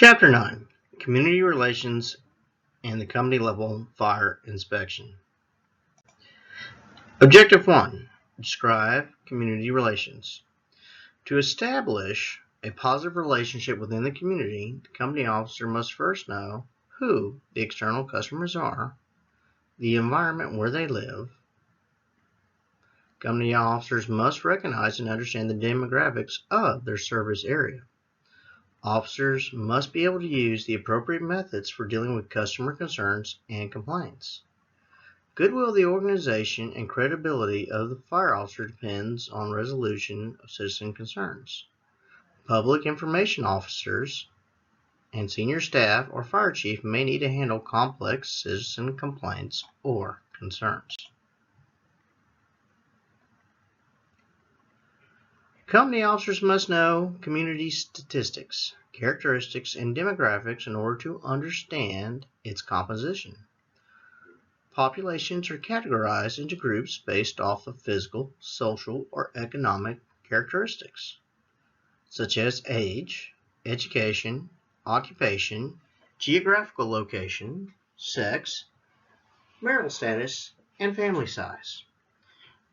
Chapter 9, Community Relations and the Company Level Fire Inspection. Objective 1, describe community relations. To establish a positive relationship within the community, the company officer must first know who the external customers are, the environment where they live. Company officers must recognize and understand the demographics of their service area. Officers must be able to use the appropriate methods for dealing with customer concerns and complaints. Goodwill of the organization and credibility of the fire officer depends on resolution of citizen concerns. Public information officers and senior staff or fire chief may need to handle complex citizen complaints or concerns. Company officers must know community statistics, characteristics, and demographics in order to understand its composition. Populations are categorized into groups based off of physical, social, or economic characteristics, such as age, education, occupation, geographical location, sex, marital status, and family size.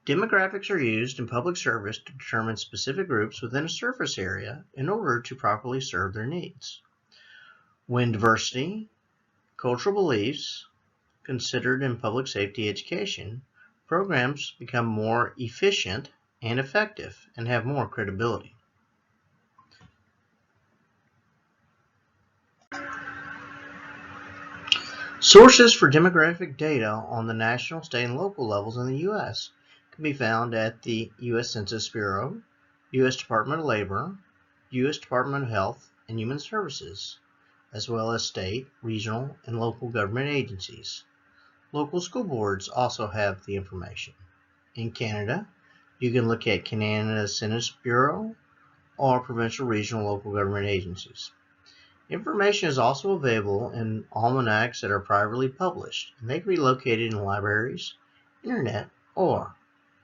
Demographics are used in public service to determine specific groups within a service area in order to properly serve their needs. When diversity, cultural beliefs, considered in public safety education, programs become more efficient and effective and have more credibility. Sources for demographic data on the national, state, and local levels in the U.S. can be found at the U.S. Census Bureau, U.S. Department of Labor, U.S. Department of Health and Human Services, as well as state, regional, and local government agencies. Local school boards also have the information. In Canada, you can look at Canada Census Bureau or provincial, regional, local government agencies. Information is also available in almanacs that are privately published, and they can be located in libraries, internet, or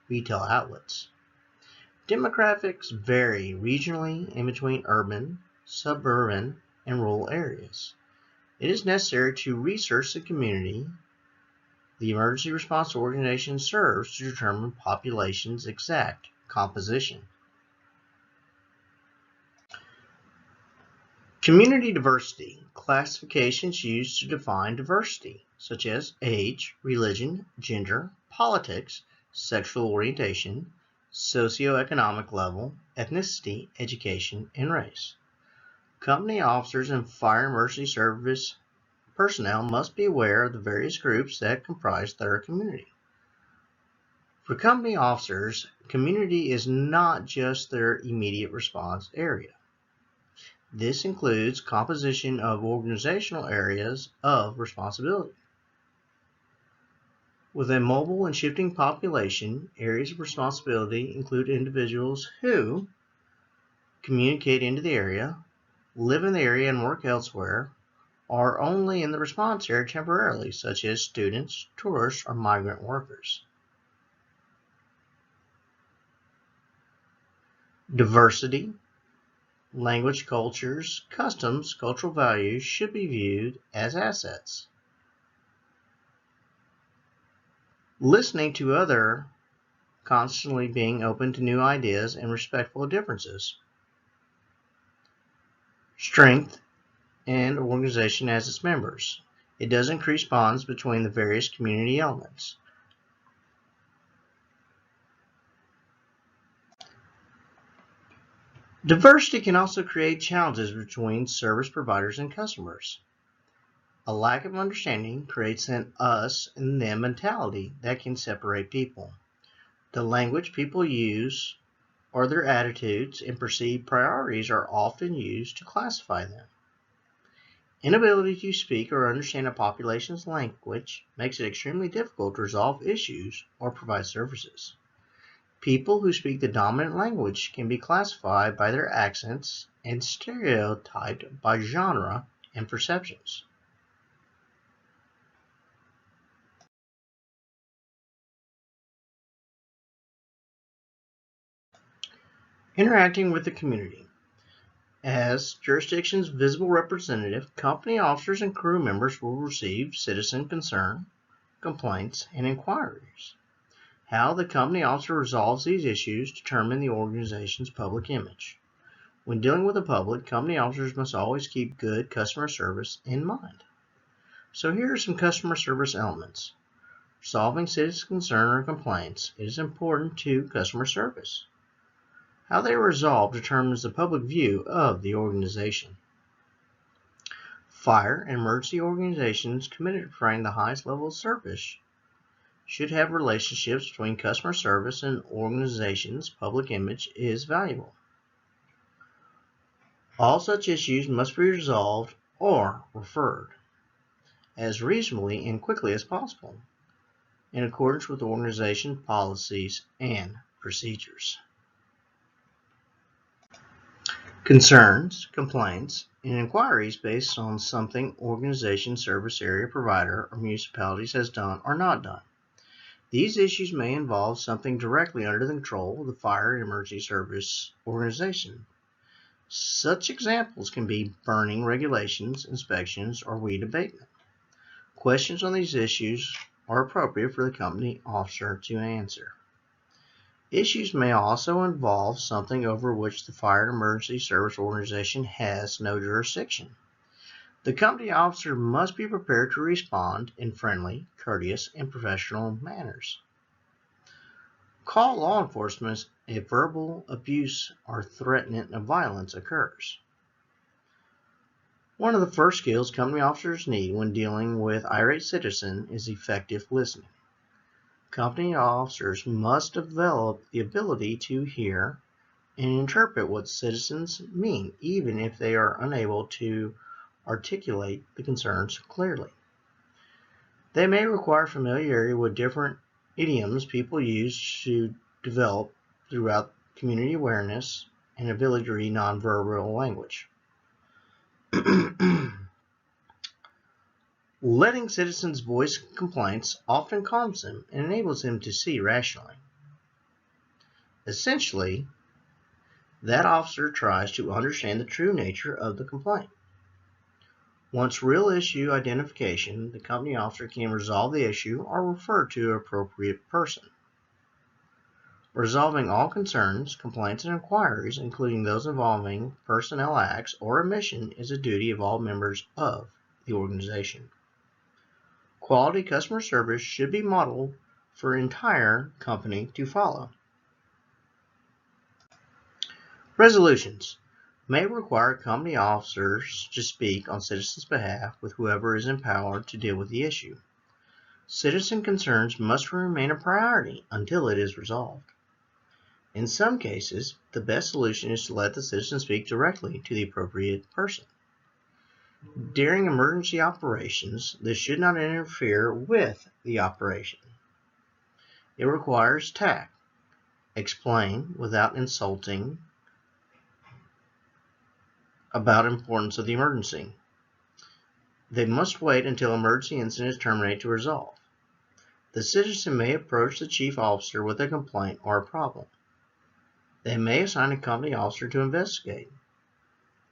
retail outlets. Demographics vary regionally and between urban, suburban, and rural areas. It is necessary to research the community the emergency response organization serves to determine population's exact composition. Community diversity. Classifications used to define diversity, such as age, religion, gender, politics, sexual orientation, socioeconomic level, ethnicity, education, and race. Company officers and fire emergency service personnel must be aware of the various groups that comprise their community. For company officers, community is not just their immediate response area. This includes composition of organizational areas of responsibility. With a mobile and shifting population, areas of responsibility include individuals who communicate into the area, live in the area and work elsewhere, are only in the response area temporarily, such as students, tourists, or migrant workers. Diversity, language, cultures, customs, cultural values should be viewed as assets. Listening to other, constantly being open to new ideas and respectful of differences. Strength and organization as its members. It does increase bonds between the various community elements. Diversity can also create challenges between service providers and customers. A lack of understanding creates an us and them mentality that can separate people. The language people use or their attitudes and perceived priorities are often used to classify them. Inability to speak or understand a population's language makes it extremely difficult to resolve issues or provide services. People who speak the dominant language can be classified by their accents and stereotyped by genre and perceptions. Interacting with the community. As jurisdiction's visible representative, company officers and crew members will receive citizen concern, complaints, and inquiries. How the company officer resolves these issues determine the organization's public image. When dealing with the public, company officers must always keep good customer service in mind. So here are some customer service elements. Resolving citizen concern or complaints is important to customer service. How they are resolved determines the public view of the organization. Fire and emergency organizations committed to providing the highest level of service should have relationships between customer service and organization's public image is valuable. All such issues must be resolved or referred as reasonably and quickly as possible in accordance with the organization policies and procedures. Concerns, complaints, and inquiries based on something organization, service area provider, or municipalities has done or not done. These issues may involve something directly under the control of the fire and emergency service organization. Such examples can be burning regulations, inspections, or weed abatement. Questions on these issues are appropriate for the company officer to answer. Issues may also involve something over which the fire and emergency service organization has no jurisdiction. The company officer must be prepared to respond in friendly, courteous, and professional manners. Call law enforcement if verbal abuse or threatening of violence occurs. One of the first skills company officers need when dealing with irate citizens is effective listening. Company officers must develop the ability to hear and interpret what citizens mean, even if they are unable to articulate the concerns clearly. They may require familiarity with different idioms people use to develop throughout community awareness and ability to read nonverbal language. Letting citizens voice complaints often calms them and enables them to see rationally. Essentially, that officer tries to understand the true nature of the complaint. Once real issue identification, the company officer can resolve the issue or refer to an appropriate person. Resolving all concerns, complaints, and inquiries, including those involving personnel acts or omission, is a duty of all members of the organization. Quality customer service should be modeled for entire company to follow. Resolutions may require company officers to speak on citizens' behalf with whoever is empowered to deal with the issue. Citizen concerns must remain a priority until it is resolved. In some cases, the best solution is to let the citizen speak directly to the appropriate person. During emergency operations, this should not interfere with the operation. It requires tact. Explain without insulting about importance of the emergency. They must wait until emergency incident is terminated to resolve. The citizen may approach the chief officer with a complaint or a problem. They may assign a company officer to investigate.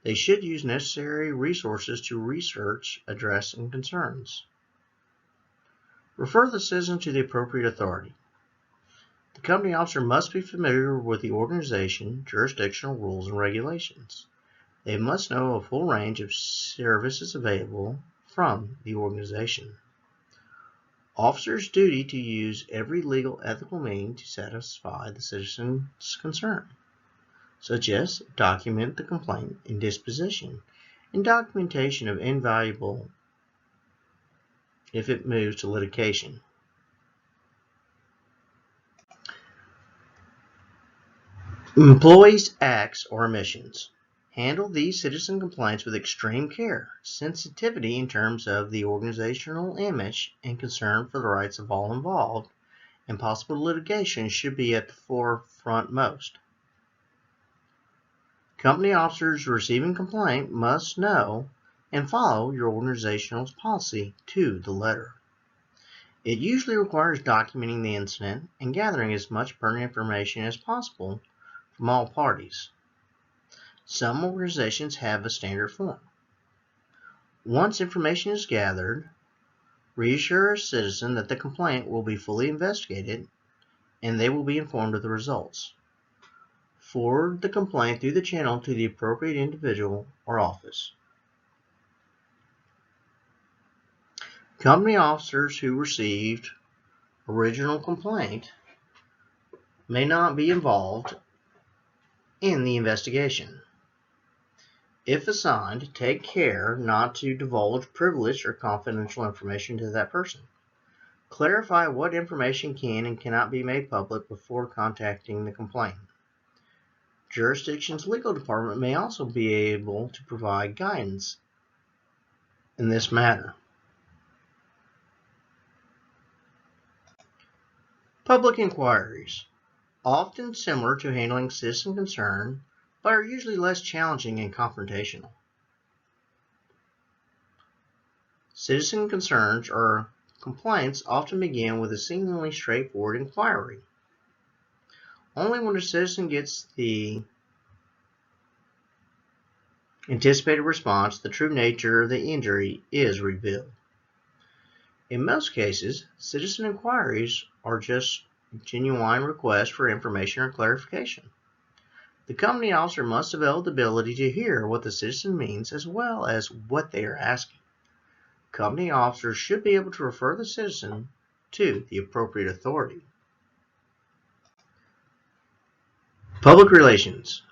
They should use necessary resources to research, address, and concerns. Refer the citizen to the appropriate authority. The company officer must be familiar with the organization, jurisdictional rules, and regulations. They must know a full range of services available from the organization. Officers' duty to use every legal ethical means to satisfy the citizen's concern, such as document the complaint in disposition and documentation of invaluable if it moves to litigation. Employees' acts or omissions. Handle these citizen complaints with extreme care, sensitivity in terms of the organizational image, and concern for the rights of all involved, and possible litigation should be at the forefront most. Company officers receiving complaint must know and follow your organizational policy to the letter. It usually requires documenting the incident and gathering as much pertinent information as possible from all parties. Some organizations have a standard form. Once information is gathered, reassure a citizen that the complaint will be fully investigated and they will be informed of the results. Forward the complaint through the channel to the appropriate individual or office. Company officers who received original complaint may not be involved in the investigation. If assigned, take care not to divulge privileged or confidential information to that person. Clarify what information can and cannot be made public before contacting the complainant. Jurisdiction's legal department may also be able to provide guidance in this matter. Public inquiries, often similar to handling citizen concern, but are usually less challenging and confrontational. Citizen concerns or complaints often begin with a seemingly straightforward inquiry. Only when a citizen gets the anticipated response, the true nature of the injury is revealed. In most cases, citizen inquiries are just genuine requests for information or clarification. The company officer must develop the ability to hear what the citizen means as well as what they are asking. Company officers should be able to refer the citizen to the appropriate authority. Public relations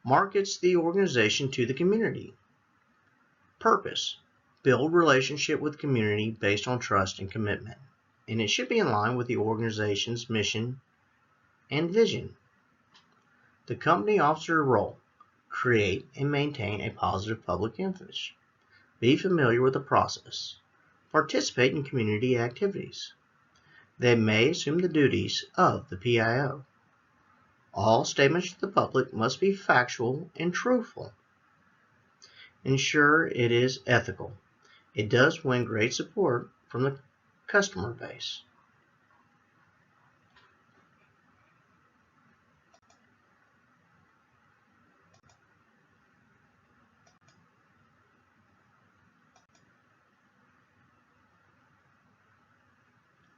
markets the organization to the community. Purpose: build relationship with community based on trust and commitment, and it should be in line with the organization's mission and vision. The company officer role: create and maintain a positive public image. Be familiar with the process. Participate in community activities. They may assume the duties of the PIO. All statements to the public must be factual and truthful. Ensure it is ethical. It does win great support from the customer base.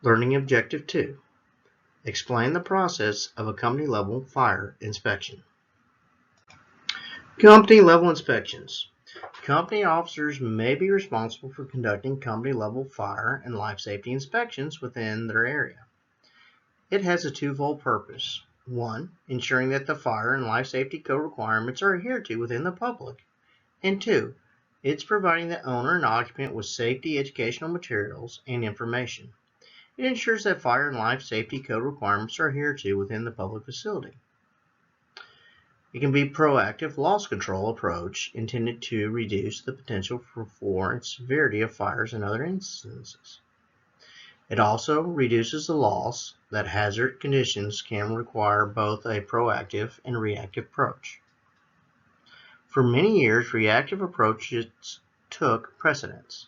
Learning Objective 2. Explain the process of a company-level fire inspection. Company-level inspections. Company officers may be responsible for conducting company-level fire and life safety inspections within their area. It has a twofold purpose. 1. Ensuring that the fire and life safety code requirements are adhered to within the public. And 2. It's providing the owner and occupant with safety educational materials and information. It ensures that fire and life safety code requirements are adhered to within the public facility. It can be a proactive loss control approach intended to reduce the potential for and severity of fires and other instances. It also reduces the loss that hazard conditions can require both a proactive and reactive approach. For many years, reactive approaches took precedence.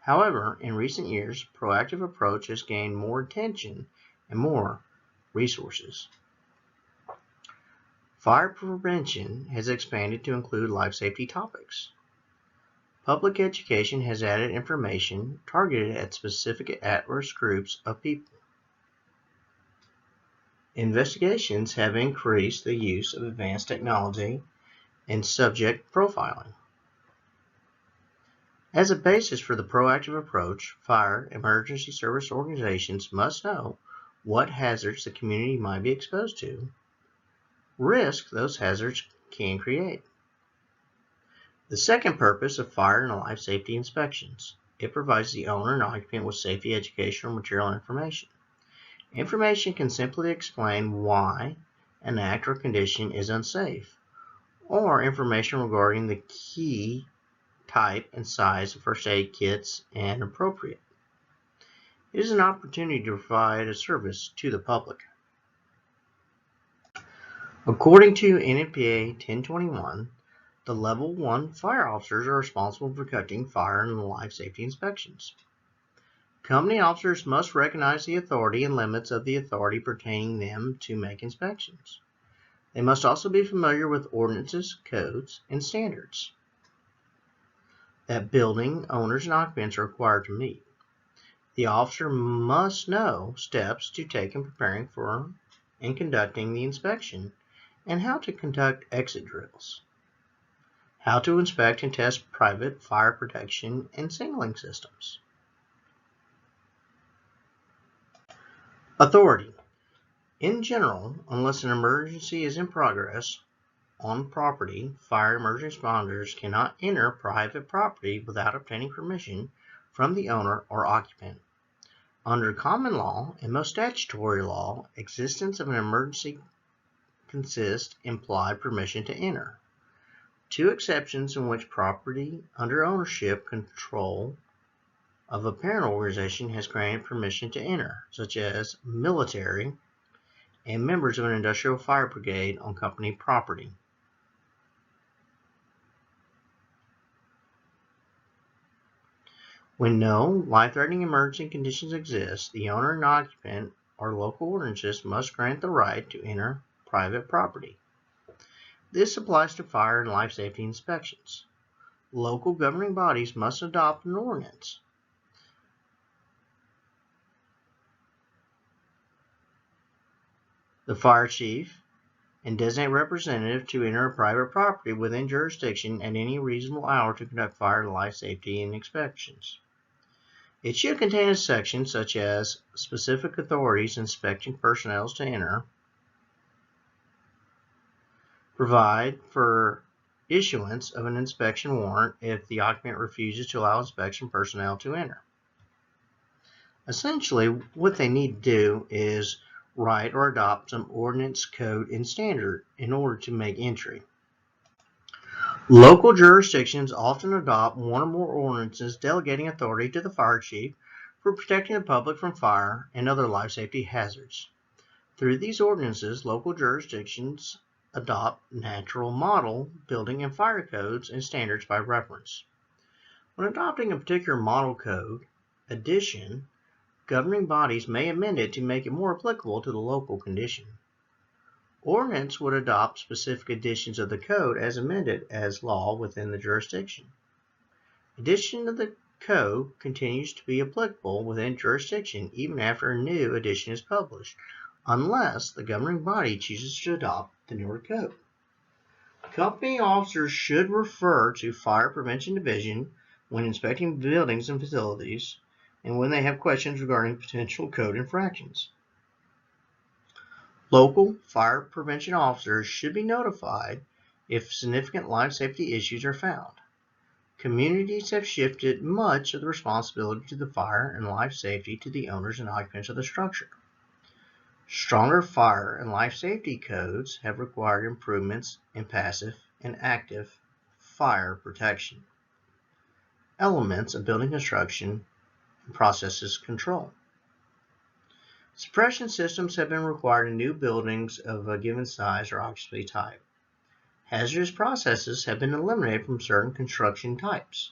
However, in recent years, proactive approach has gained more attention and more resources. Fire prevention has expanded to include life safety topics. Public education has added information targeted at specific at-risk groups of people. Investigations have increased the use of advanced technology and subject profiling. As a basis for the proactive approach, fire emergency service organizations must know what hazards the community might be exposed to, risk those hazards can create. The second purpose of fire and life safety inspections. It provides the owner and occupant with safety educational material information. Information can simply explain why an act or condition is unsafe, or information regarding the key type and size of first aid kits and appropriate. It is an opportunity to provide a service to the public. According to NFPA 1021, the Level 1 fire officers are responsible for conducting fire and life safety inspections. Company officers must recognize the authority and limits of the authority pertaining them to make inspections. They must also be familiar with ordinances, codes, and standards that building owners and occupants are required to meet. The officer must know steps to take in preparing for and conducting the inspection, and how to conduct exit drills, how to inspect and test private fire protection and signaling systems. Authority. In general, unless an emergency is in progress on property, fire emergency responders cannot enter private property without obtaining permission from the owner or occupant. Under common law and most statutory law, existence of an emergency consists implied permission to enter. Two exceptions in which property under ownership control of a parent organization has granted permission to enter, such as military and members of an industrial fire brigade on company property. When no life-threatening emergency conditions exist, the owner and occupant or local ordinances must grant the right to enter private property. This applies to fire and life safety inspections. Local governing bodies must adopt an ordinance. The fire chief and designate representative to enter a private property within jurisdiction at any reasonable hour to conduct fire and life safety and inspections. It should contain a section such as specific authorities inspecting personnel to enter, provide for issuance of an inspection warrant if the occupant refuses to allow inspection personnel to enter. Essentially, what they need to do is write or adopt some ordinance, code, and standard in order to make entry. Local jurisdictions often adopt one or more ordinances delegating authority to the fire chief for protecting the public from fire and other life safety hazards. Through these ordinances, local jurisdictions adopt natural model, building, and fire codes and standards by reference. When adopting a particular model code addition, governing bodies may amend it to make it more applicable to the local condition. Ordinance would adopt specific additions of the code as amended as law within the jurisdiction. Addition of the code continues to be applicable within jurisdiction even after a new edition is published, unless the governing body chooses to adopt the newer code. Company officers should refer to Fire Prevention Division when inspecting buildings and facilities, and when they have questions regarding potential code infractions. Local fire prevention officers should be notified if significant life safety issues are found. Communities have shifted much of the responsibility to the fire and life safety to the owners and occupants of the structure. Stronger fire and life safety codes have required improvements in passive and active fire protection, elements of building construction, and processes control. Suppression systems have been required in new buildings of a given size or occupancy type. Hazardous processes have been eliminated from certain construction types.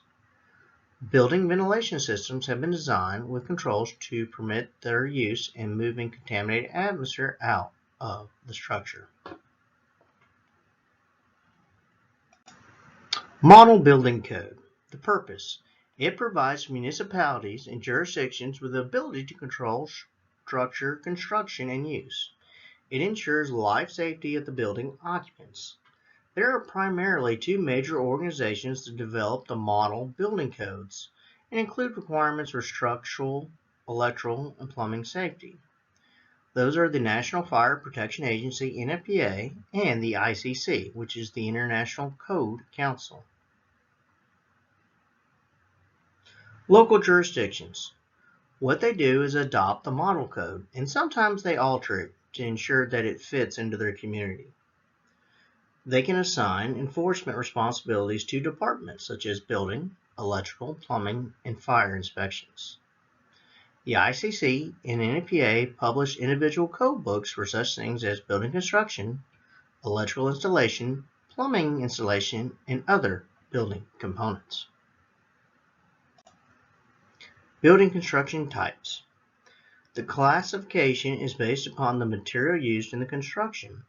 Building ventilation systems have been designed with controls to permit their use in moving contaminated atmosphere out of the structure. Model Building Code. The purpose. It provides municipalities and jurisdictions with the ability to control structure, construction, and use. It ensures life safety of the building occupants. There are primarily two major organizations that develop the model building codes and include requirements for structural, electrical, and plumbing safety. Those are the National Fire Protection Agency, NFPA, and the ICC, which is the International Code Council. Local jurisdictions. What they do is adopt the model code, and sometimes they alter it to ensure that it fits into their community. They can assign enforcement responsibilities to departments such as building, electrical, plumbing, and fire inspections. The ICC and NFPA publish individual code books for such things as building construction, electrical installation, plumbing installation, and other building components. Building construction types. The classification is based upon the material used in the construction.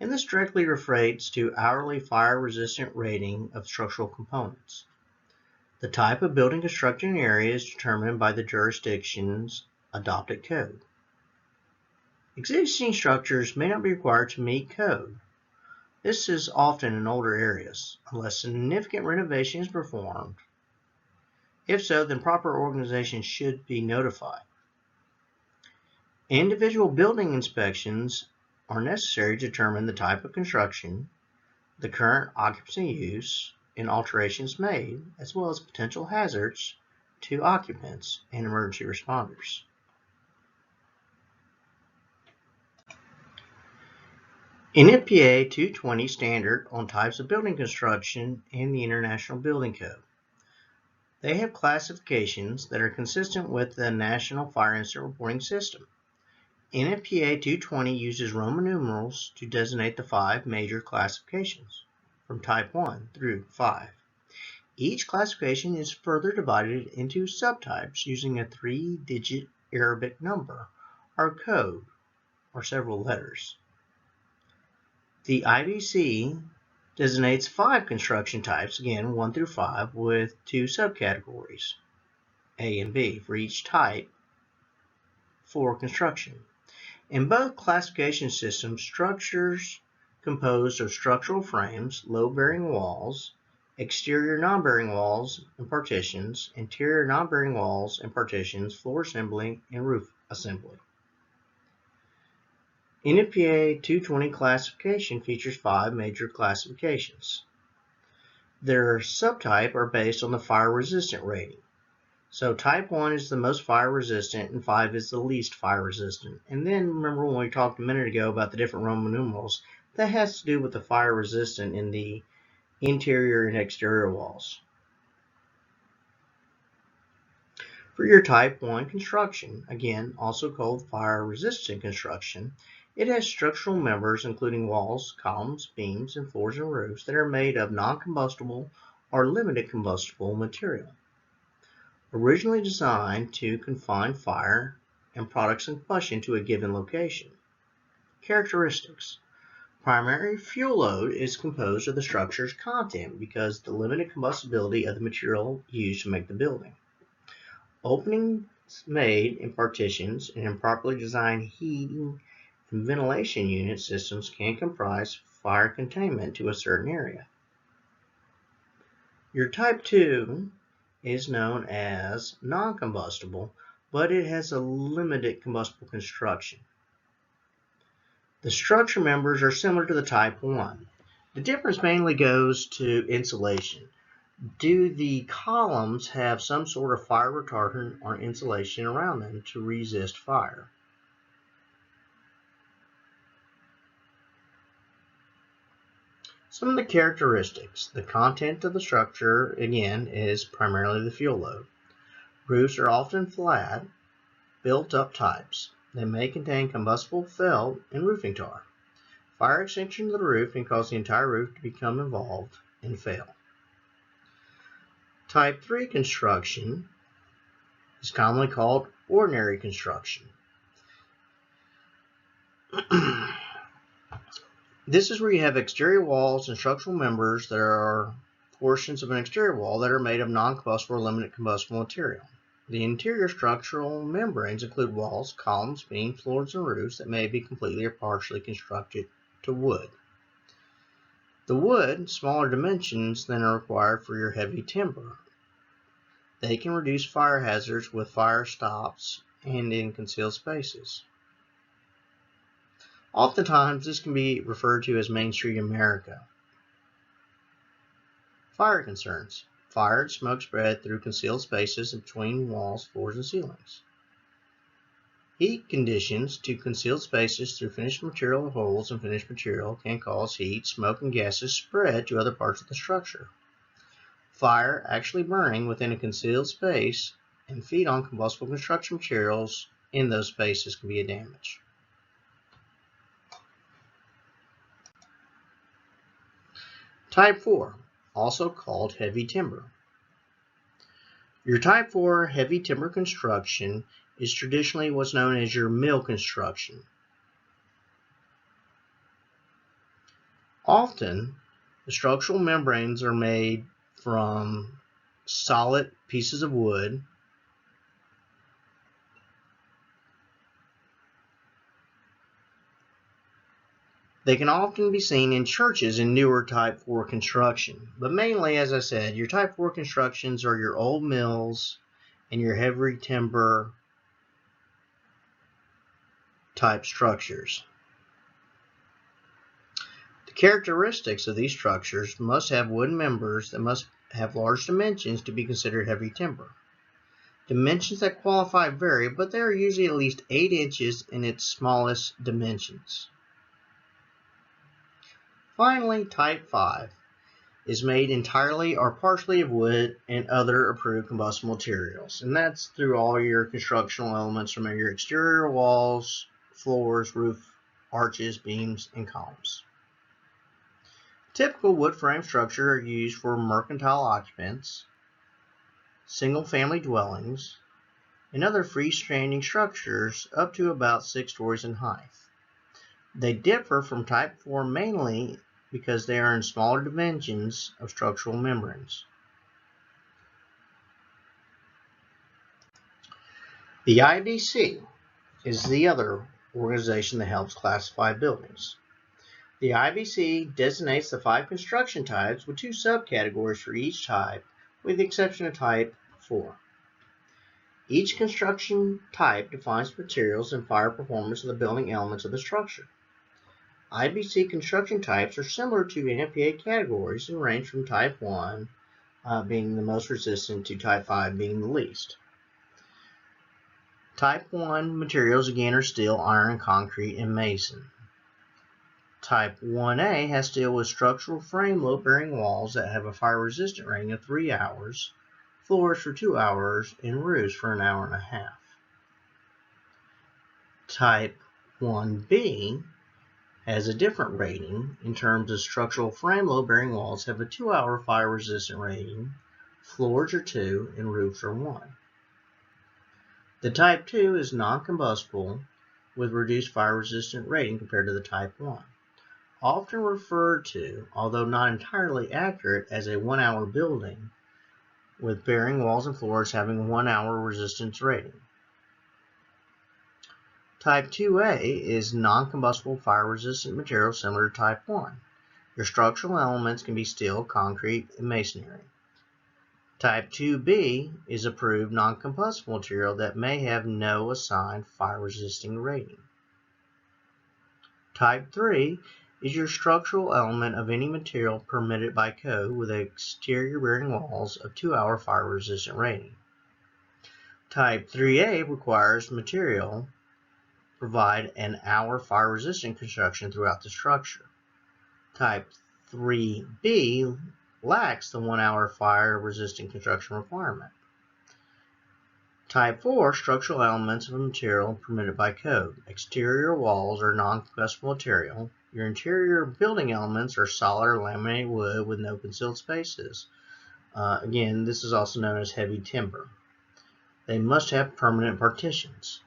and this directly relates to hourly fire-resistant rating of structural components. The type of building construction area is determined by the jurisdiction's adopted code. Existing structures may not be required to meet code. This is often in older areas, unless significant renovation is performed. If so, then proper organization should be notified. Individual building inspections are necessary to determine the type of construction, the current occupancy use, and alterations made, as well as potential hazards to occupants and emergency responders. NFPA 220 standard on types of building construction and the International Building Code. They have classifications that are consistent with the National Fire Incident Reporting System. NFPA 220 uses Roman numerals to designate the 5 major classifications, from Type 1 through 5. Each classification is further divided into subtypes using a 3-digit Arabic number, or code, or several letters. The IBC designates 5 construction types, again 1 through 5, with 2 subcategories, A and B, for each type for construction. In both classification systems, structures composed of structural frames, load-bearing walls, exterior non-bearing walls and partitions, interior non-bearing walls and partitions, floor assembly, and roof assembly. NFPA 220 classification features 5 major classifications. Their subtype are based on the fire resistant rating. So type 1 is the most fire resistant and 5 is the least fire resistant. And then remember when we talked a minute ago about the different Roman numerals, that has to do with the fire resistant in the interior and exterior walls. For your type 1 construction, again also called fire resistant construction, it has structural members including walls, columns, beams, and floors and roofs that are made of non-combustible or limited combustible material. Originally designed to confine fire and products of combustion to a given location. Characteristics. Primary fuel load is composed of the structure's content because the limited combustibility of the material used to make the building. Openings made in partitions and improperly designed heating and ventilation unit systems can comprise fire containment to a certain area. Your type 2 is known as non-combustible, but it has a limited combustible construction. The structure members are similar to the type 1. The difference mainly goes to insulation. Do the columns have some sort of fire retardant or insulation around them to resist fire? Some of the characteristics. The content of the structure, again, is primarily the fuel load. Roofs are often flat, built-up types. They may contain combustible felt and roofing tar. Fire extinction of the roof can cause the entire roof to become involved and fail. Type 3 construction is commonly called ordinary construction. This is where you have exterior walls and structural members that are portions of an exterior wall that are made of non-combustible or limited combustible material. The interior structural membranes include walls, columns, beams, floors, and roofs that may be completely or partially constructed to wood. The wood, smaller dimensions than are required for your heavy timber. They can reduce fire hazards with fire stops and in concealed spaces. Oftentimes, this can be referred to as Main Street America. Fire concerns. Fire and smoke spread through concealed spaces between walls, floors, and ceilings. Heat conditions to concealed spaces through finished material holes and finished material can cause heat, smoke, and gases spread to other parts of the structure. Fire actually burning within a concealed space and feed on combustible construction materials in those spaces can be a damage. Type 4, also called heavy timber. Your Type 4 heavy timber construction is traditionally what's known as your mill construction. Often, the structural membranes are made from solid pieces of wood. They can often be seen in churches in newer Type 4 construction. But mainly, as I said, your Type 4 constructions are your old mills and your heavy timber type structures. The characteristics of these structures must have wooden members that must have large dimensions to be considered heavy timber. Dimensions that qualify vary, but they are usually at least 8 inches in its smallest dimensions. Finally, Type 5 is made entirely or partially of wood and other approved combustible materials. And that's through all your constructional elements from your exterior walls, floors, roof, arches, beams, and columns. Typical wood frame structures are used for mercantile occupants, single-family dwellings, and other freestanding structures up to about 6 stories in height. They differ from Type 4 mainly because they are in smaller dimensions of structural membranes. The IBC is the other organization that helps classify buildings. The IBC designates the 5 construction types with 2 subcategories for each type, with the exception of Type 4. Each construction type defines materials and fire performance of the building elements of the structure. IBC construction types are similar to NFPA categories and range from Type 1 being the most resistant to Type 5 being the least. Type 1 materials again are steel, iron, concrete, and mason. Type 1A has steel with structural frame load-bearing walls that have a fire-resistant rating of 3 hours, floors for 2 hours, and roofs for an hour and a half. Type 1B has a different rating in terms of structural frame load-bearing walls have a 2-hour fire-resistant rating, floors are 2, and roofs are 1. The Type 2 is non-combustible with reduced fire-resistant rating compared to the Type 1. Often referred to, although not entirely accurate, as a 1-hour building, with bearing walls and floors having 1-hour resistance rating. Type 2A is non-combustible fire-resistant material similar to Type 1. Your structural elements can be steel, concrete, and masonry. Type 2B is approved non-combustible material that may have no assigned fire-resisting rating. Type 3 is your structural element of any material permitted by code with exterior bearing walls of 2-hour fire-resistant rating. Type 3A requires material provide an hour fire-resistant construction throughout the structure. Type 3B lacks the 1-hour fire-resistant construction requirement. Type 4 structural elements of a material permitted by code. Exterior walls are non-combustible material. Your interior building elements are solid or laminated wood with no concealed spaces. Again, this is also known as heavy timber. They must have permanent partitions.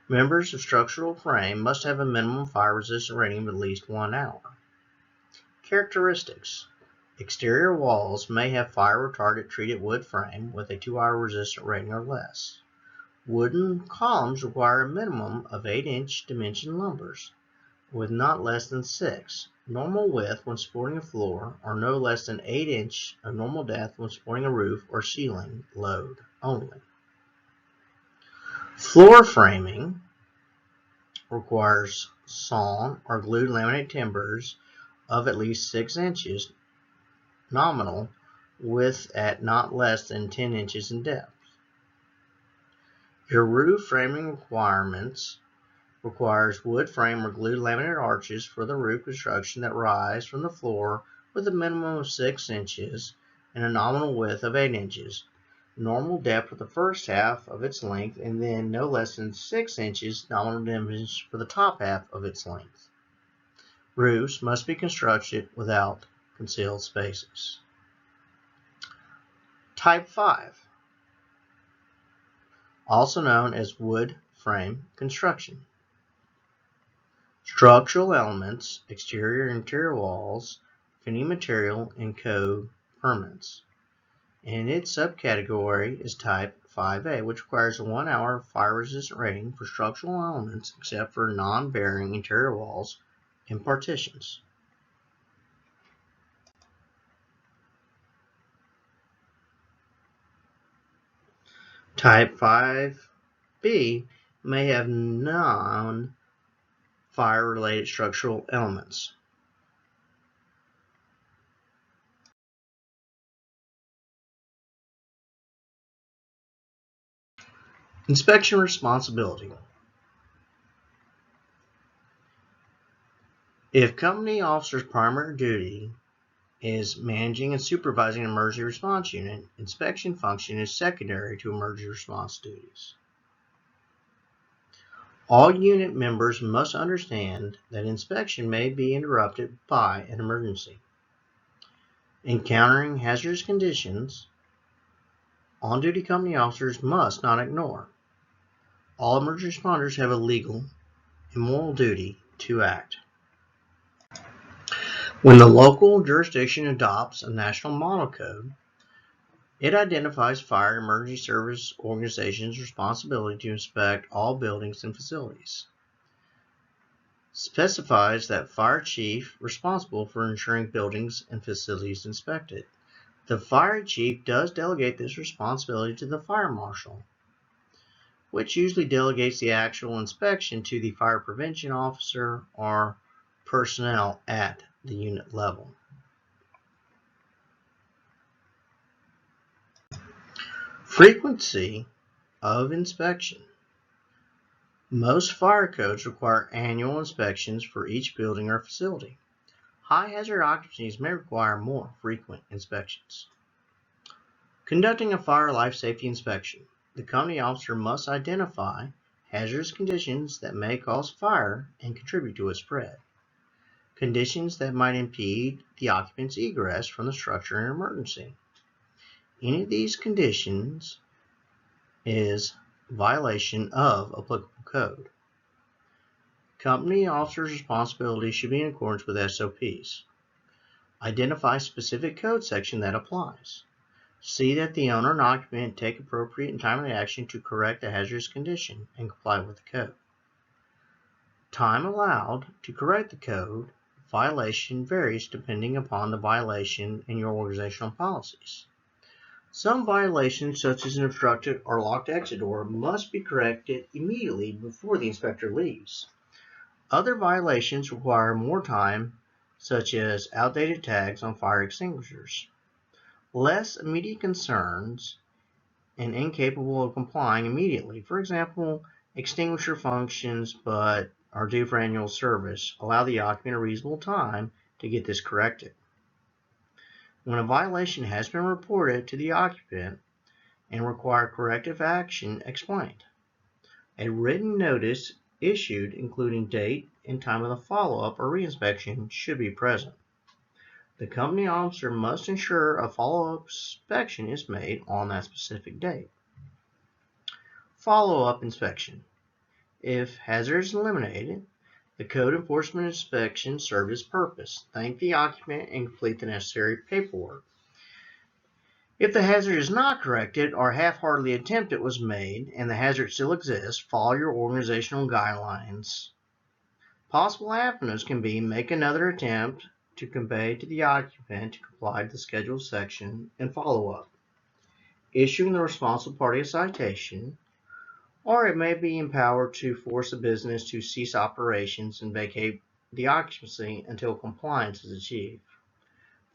Members of structural frame must have a minimum fire-resistant rating of at least 1 hour. Characteristics. Exterior walls may have fire-retardant treated wood frame with a 2-hour resistant rating or less. Wooden columns require a minimum of 8-inch dimension lumbers, with not less than 6. Normal width when supporting a floor, or no less than 8 inch of normal depth when supporting a roof or ceiling load only. Floor framing requires sawn or glued laminate timbers of at least 6 inches nominal width at not less than 10 inches in depth. Your roof framing requirements requires wood frame or glued laminate arches for the roof construction that rise from the floor with a minimum of 6 inches and a nominal width of 8 inches. Normal depth for the first half of its length and then no less than 6 inches nominal dimensions for the top half of its length. Roofs must be constructed without concealed spaces. Type 5, also known as wood frame construction. structural elements, exterior and interior walls, fitting material, and code permits. And its subcategory is type 5A, which requires a 1-hour fire-resistant rating for structural elements except for non-bearing interior walls and partitions. Type 5B may have non-fire-related structural elements. Inspection responsibility. If company officer's primary duty is managing and supervising an emergency response unit, inspection function is secondary to emergency response duties. All unit members must understand that inspection may be interrupted by an emergency. Encountering hazardous conditions, on-duty company officers must not ignore. All emergency responders have a legal and moral duty to act. When the local jurisdiction adopts a national model code, it identifies fire and emergency service organizations' responsibility to inspect all buildings and facilities. Specifies that fire chief responsible for ensuring buildings and facilities inspected. The fire chief does delegate this responsibility to the fire marshal, which usually delegates the actual inspection to the fire prevention officer or personnel at the unit level. Frequency of inspection. Most fire codes require annual inspections for each building or facility. High hazard occupancies may require more frequent inspections. Conducting a fire life safety inspection. The company officer must identify hazardous conditions that may cause fire and contribute to its spread. Conditions that might impede the occupant's egress from the structure in an emergency. Any of these conditions is violation of applicable code. Company officer's responsibility should be in accordance with SOPs. Identify specific code section that applies. See that the owner and occupant take appropriate and timely action to correct the hazardous condition and comply with the code. Time allowed to correct the code violation varies depending upon the violation and your organizational policies. Some violations, such as an obstructed or locked exit door, must be corrected immediately before the inspector leaves. Other violations require more time, such as outdated tags on fire extinguishers. Less immediate concerns and incapable of complying immediately, for example, extinguisher functions but are due for annual service, allow the occupant a reasonable time to get this corrected. When a violation has been reported to the occupant and require corrective action explained, a written notice issued including date and time of the follow-up or reinspection should be present. The company officer must ensure a follow-up inspection is made on that specific date. Follow-up inspection. If hazard is eliminated, the code enforcement inspection served its purpose. Thank the occupant and complete the necessary paperwork. If the hazard is not corrected or half-heartedly attempt it was made and the hazard still exists, follow your organizational guidelines. Possible avenues can be make another attempt to convey to the occupant to comply with the scheduled section and follow up, issuing the responsible party a citation, or it may be empowered to force a business to cease operations and vacate the occupancy until compliance is achieved.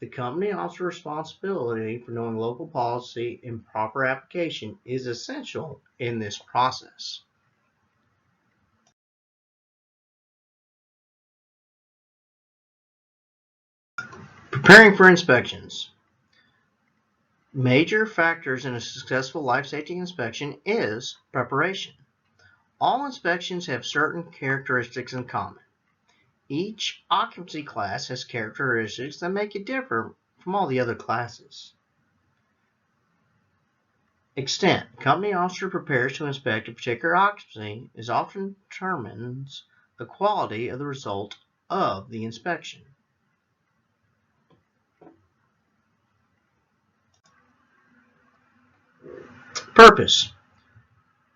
The company officer's responsibility for knowing local policy and proper application is essential in this process. Preparing for inspections. Major factors in a successful life safety inspection is preparation. All inspections have certain characteristics in common. Each occupancy class has characteristics that make it different from all the other classes. Extent. Company officer prepares to inspect a particular occupancy is often determines the quality of the result of the inspection. Purpose: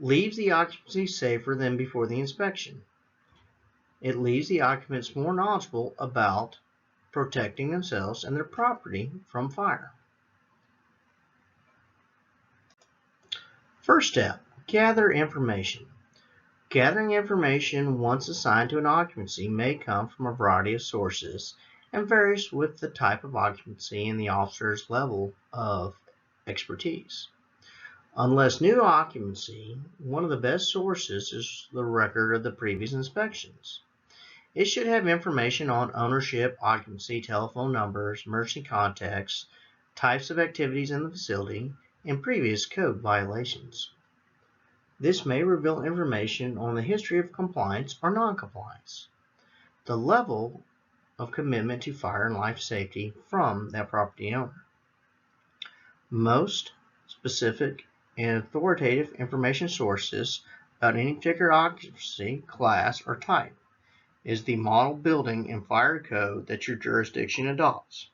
leaves the occupancy safer than before the inspection. It leaves the occupants more knowledgeable about protecting themselves and their property from fire. First step, gather information. Gathering information once assigned to an occupancy may come from a variety of sources and varies with the type of occupancy and the officer's level of expertise. Unless new occupancy, one of the best sources is the record of the previous inspections. It should have information on ownership, occupancy, telephone numbers, emergency contacts, types of activities in the facility, and previous code violations. This may reveal information on the history of compliance or non-compliance, the level of commitment to fire and life safety from that property owner. Most specific and authoritative information sources about any particular occupancy, class, or type is the model building and fire code that your jurisdiction adopts.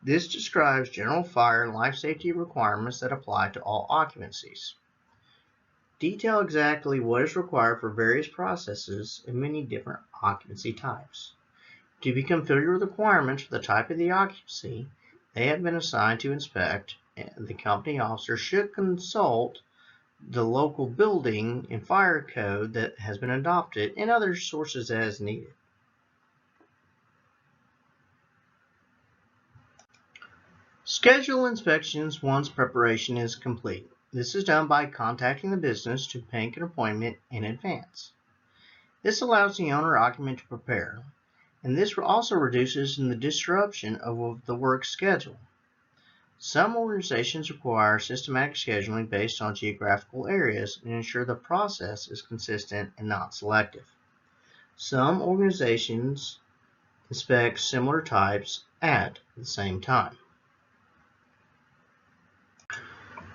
This describes general fire and life safety requirements that apply to all occupancies. Detail exactly what is required for various processes and many different occupancy types. To become familiar with requirements for the type of the occupancy they have been assigned to inspect, the company officer should consult the local building and fire code that has been adopted and other sources as needed. Schedule inspections once preparation is complete. This is done by contacting the business to make an appointment in advance. This allows the owner or occupant to prepare, and this also reduces the disruption of the work schedule. Some organizations require systematic scheduling based on geographical areas and ensure the process is consistent and not selective. Some organizations inspect similar types at the same time.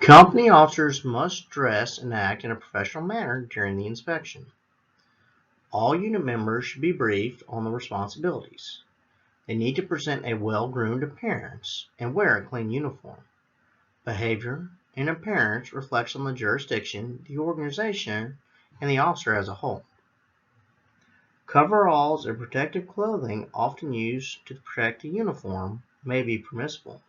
Company officers must dress and act in a professional manner during the inspection. All unit members should be briefed on the responsibilities. They need to present a well-groomed appearance and wear a clean uniform. Behavior and appearance reflects on the jurisdiction, the organization, and the officer as a whole. Coveralls and protective clothing, often used to protect the uniform, may be permissible.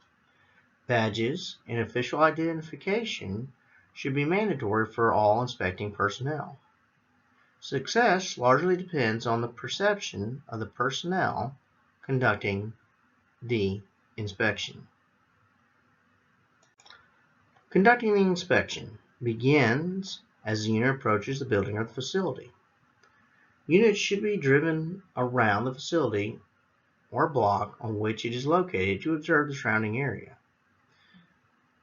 Badges and official identification should be mandatory for all inspecting personnel. Success largely depends on the perception of the personnel conducting the inspection. Conducting the inspection begins as the unit approaches the building or the facility. Units should be driven around the facility or block on which it is located to observe the surrounding area.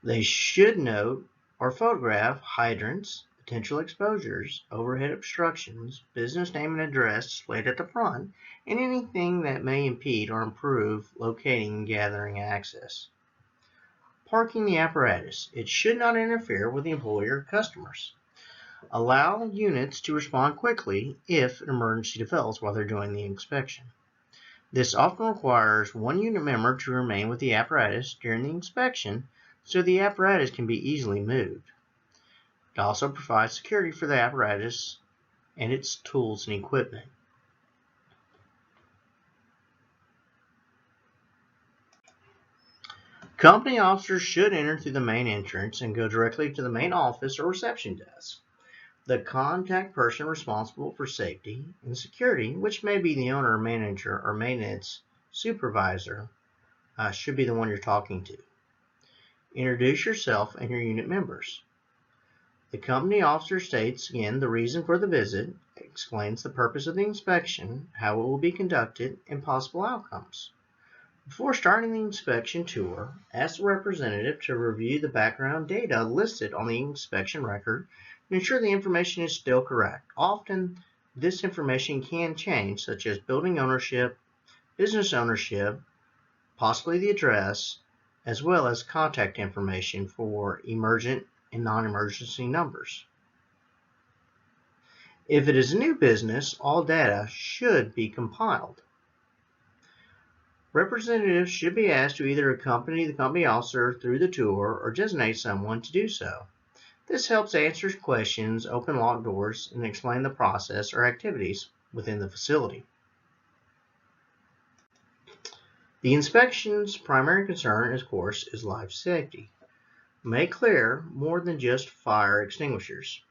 They should note or photograph hydrants, potential exposures, overhead obstructions, business name and address displayed at the front, and anything that may impede or improve locating and gathering access. Parking the apparatus. It should not interfere with the employee or customers. Allow units to respond quickly if an emergency develops while they're doing the inspection. This often requires one unit member to remain with the apparatus during the inspection so the apparatus can be easily moved. It also provides security for the apparatus and its tools and equipment. Company officers should enter through the main entrance and go directly to the main office or reception desk. The contact person responsible for safety and security, which may be the owner, manager, or maintenance supervisor, should be the one you're talking to. Introduce yourself and your unit members. The company officer states again the reason for the visit, explains the purpose of the inspection, how it will be conducted, and possible outcomes. Before starting the inspection tour, ask the representative to review the background data listed on the inspection record and ensure the information is still correct. Often, this information can change, such as building ownership, business ownership, possibly the address, as well as contact information for emergent and non-emergency numbers. If it is a new business, all data should be compiled. Representatives should be asked to either accompany the company officer through the tour or designate someone to do so. This helps answer questions, open locked doors, and explain the process or activities within the facility. The inspection's primary concern, of course, is life safety. Make clear more than just fire extinguishers.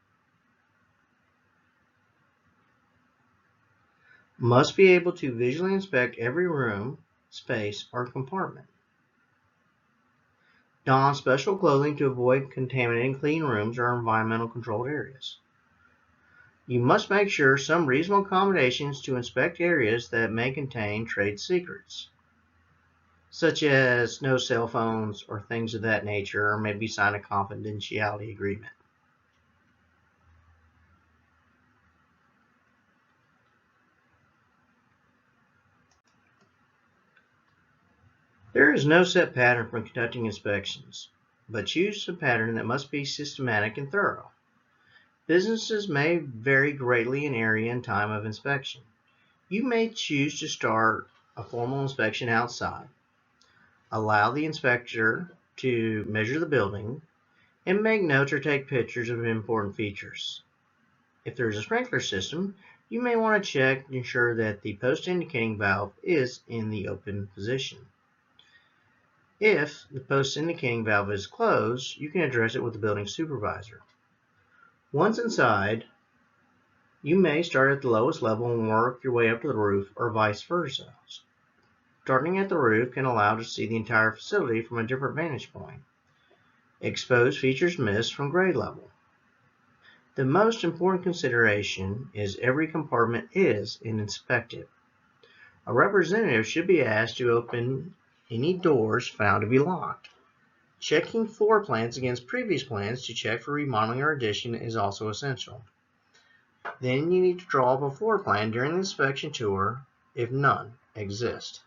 Must be able to visually inspect every room, space, or compartment. Don special clothing to avoid contaminating clean rooms or environmental controlled areas. You must make sure some reasonable accommodations to inspect areas that may contain trade secrets, such as no cell phones or things of that nature, or maybe sign a confidentiality agreement. There is no set pattern for conducting inspections, but choose a pattern that must be systematic and thorough. Businesses may vary greatly in area and time of inspection. You may choose to start a formal inspection outside. Allow the inspector to measure the building and make notes or take pictures of important features. If there is a sprinkler system, you may want to check to ensure that the post indicating valve is in the open position. If the post indicating valve is closed, you can address it with the building supervisor. Once inside, you may start at the lowest level and work your way up to the roof, or vice versa. Starting at the roof can allow to see the entire facility from a different vantage point. Exposed features missed from grade level. The most important consideration is every compartment is inspected. A representative should be asked to open any doors found to be locked. Checking floor plans against previous plans to check for remodeling or addition is also essential. Then you need to draw up a floor plan during the inspection tour if none exist.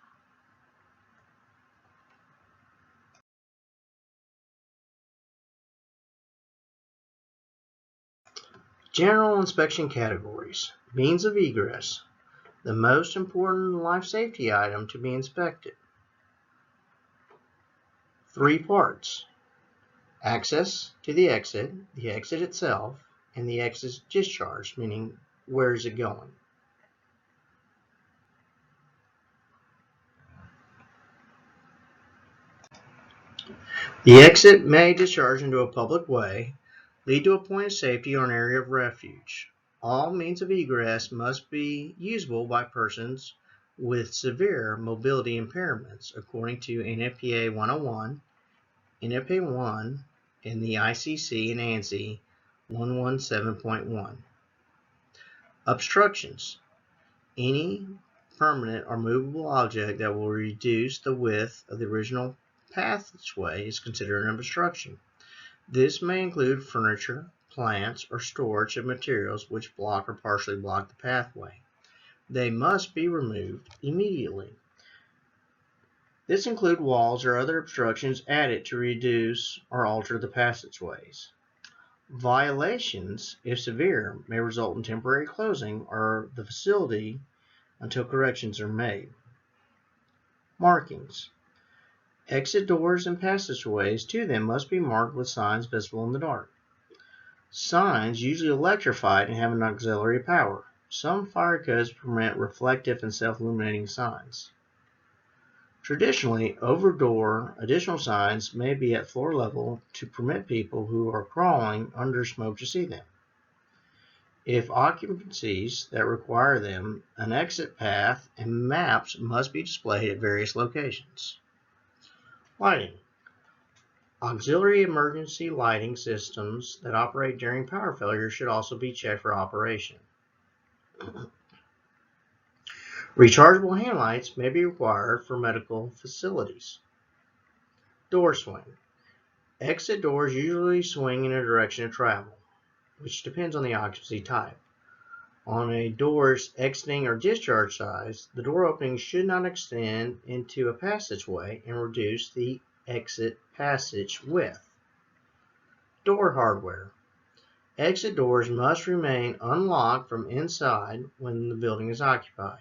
General inspection categories. Means of egress. The most important life safety item to be inspected. 3 parts. Access to the exit itself, and the exit discharge, meaning where is it going. The exit may discharge into a public way, lead to a point of safety or an area of refuge. All means of egress must be usable by persons with severe mobility impairments according to NFPA 101, NFPA 1, and the ICC and ANSI 117.1. Obstructions. Any permanent or movable object that will reduce the width of the original passageway is considered an obstruction. This may include furniture, plants, or storage of materials which block or partially block the pathway. They must be removed immediately. This includes walls or other obstructions added to reduce or alter the passageways. Violations, if severe, may result in temporary closing of the facility until corrections are made. Markings. Exit doors and passageways to them must be marked with signs visible in the dark. Signs usually electrified and have an auxiliary power. Some fire codes permit reflective and self-illuminating signs. Traditionally, over-door additional signs may be at floor level to permit people who are crawling under smoke to see them. If occupancies that require them, an exit path and maps must be displayed at various locations. Lighting. Auxiliary emergency lighting systems that operate during power failure should also be checked for operation. Rechargeable hand lights may be required for medical facilities. Door swing. Exit doors usually swing in a direction of travel, which depends on the occupancy type. On a door's exiting or discharge size, the door opening should not extend into a passageway and reduce the exit passage width. Door hardware. Exit doors must remain unlocked from inside when the building is occupied.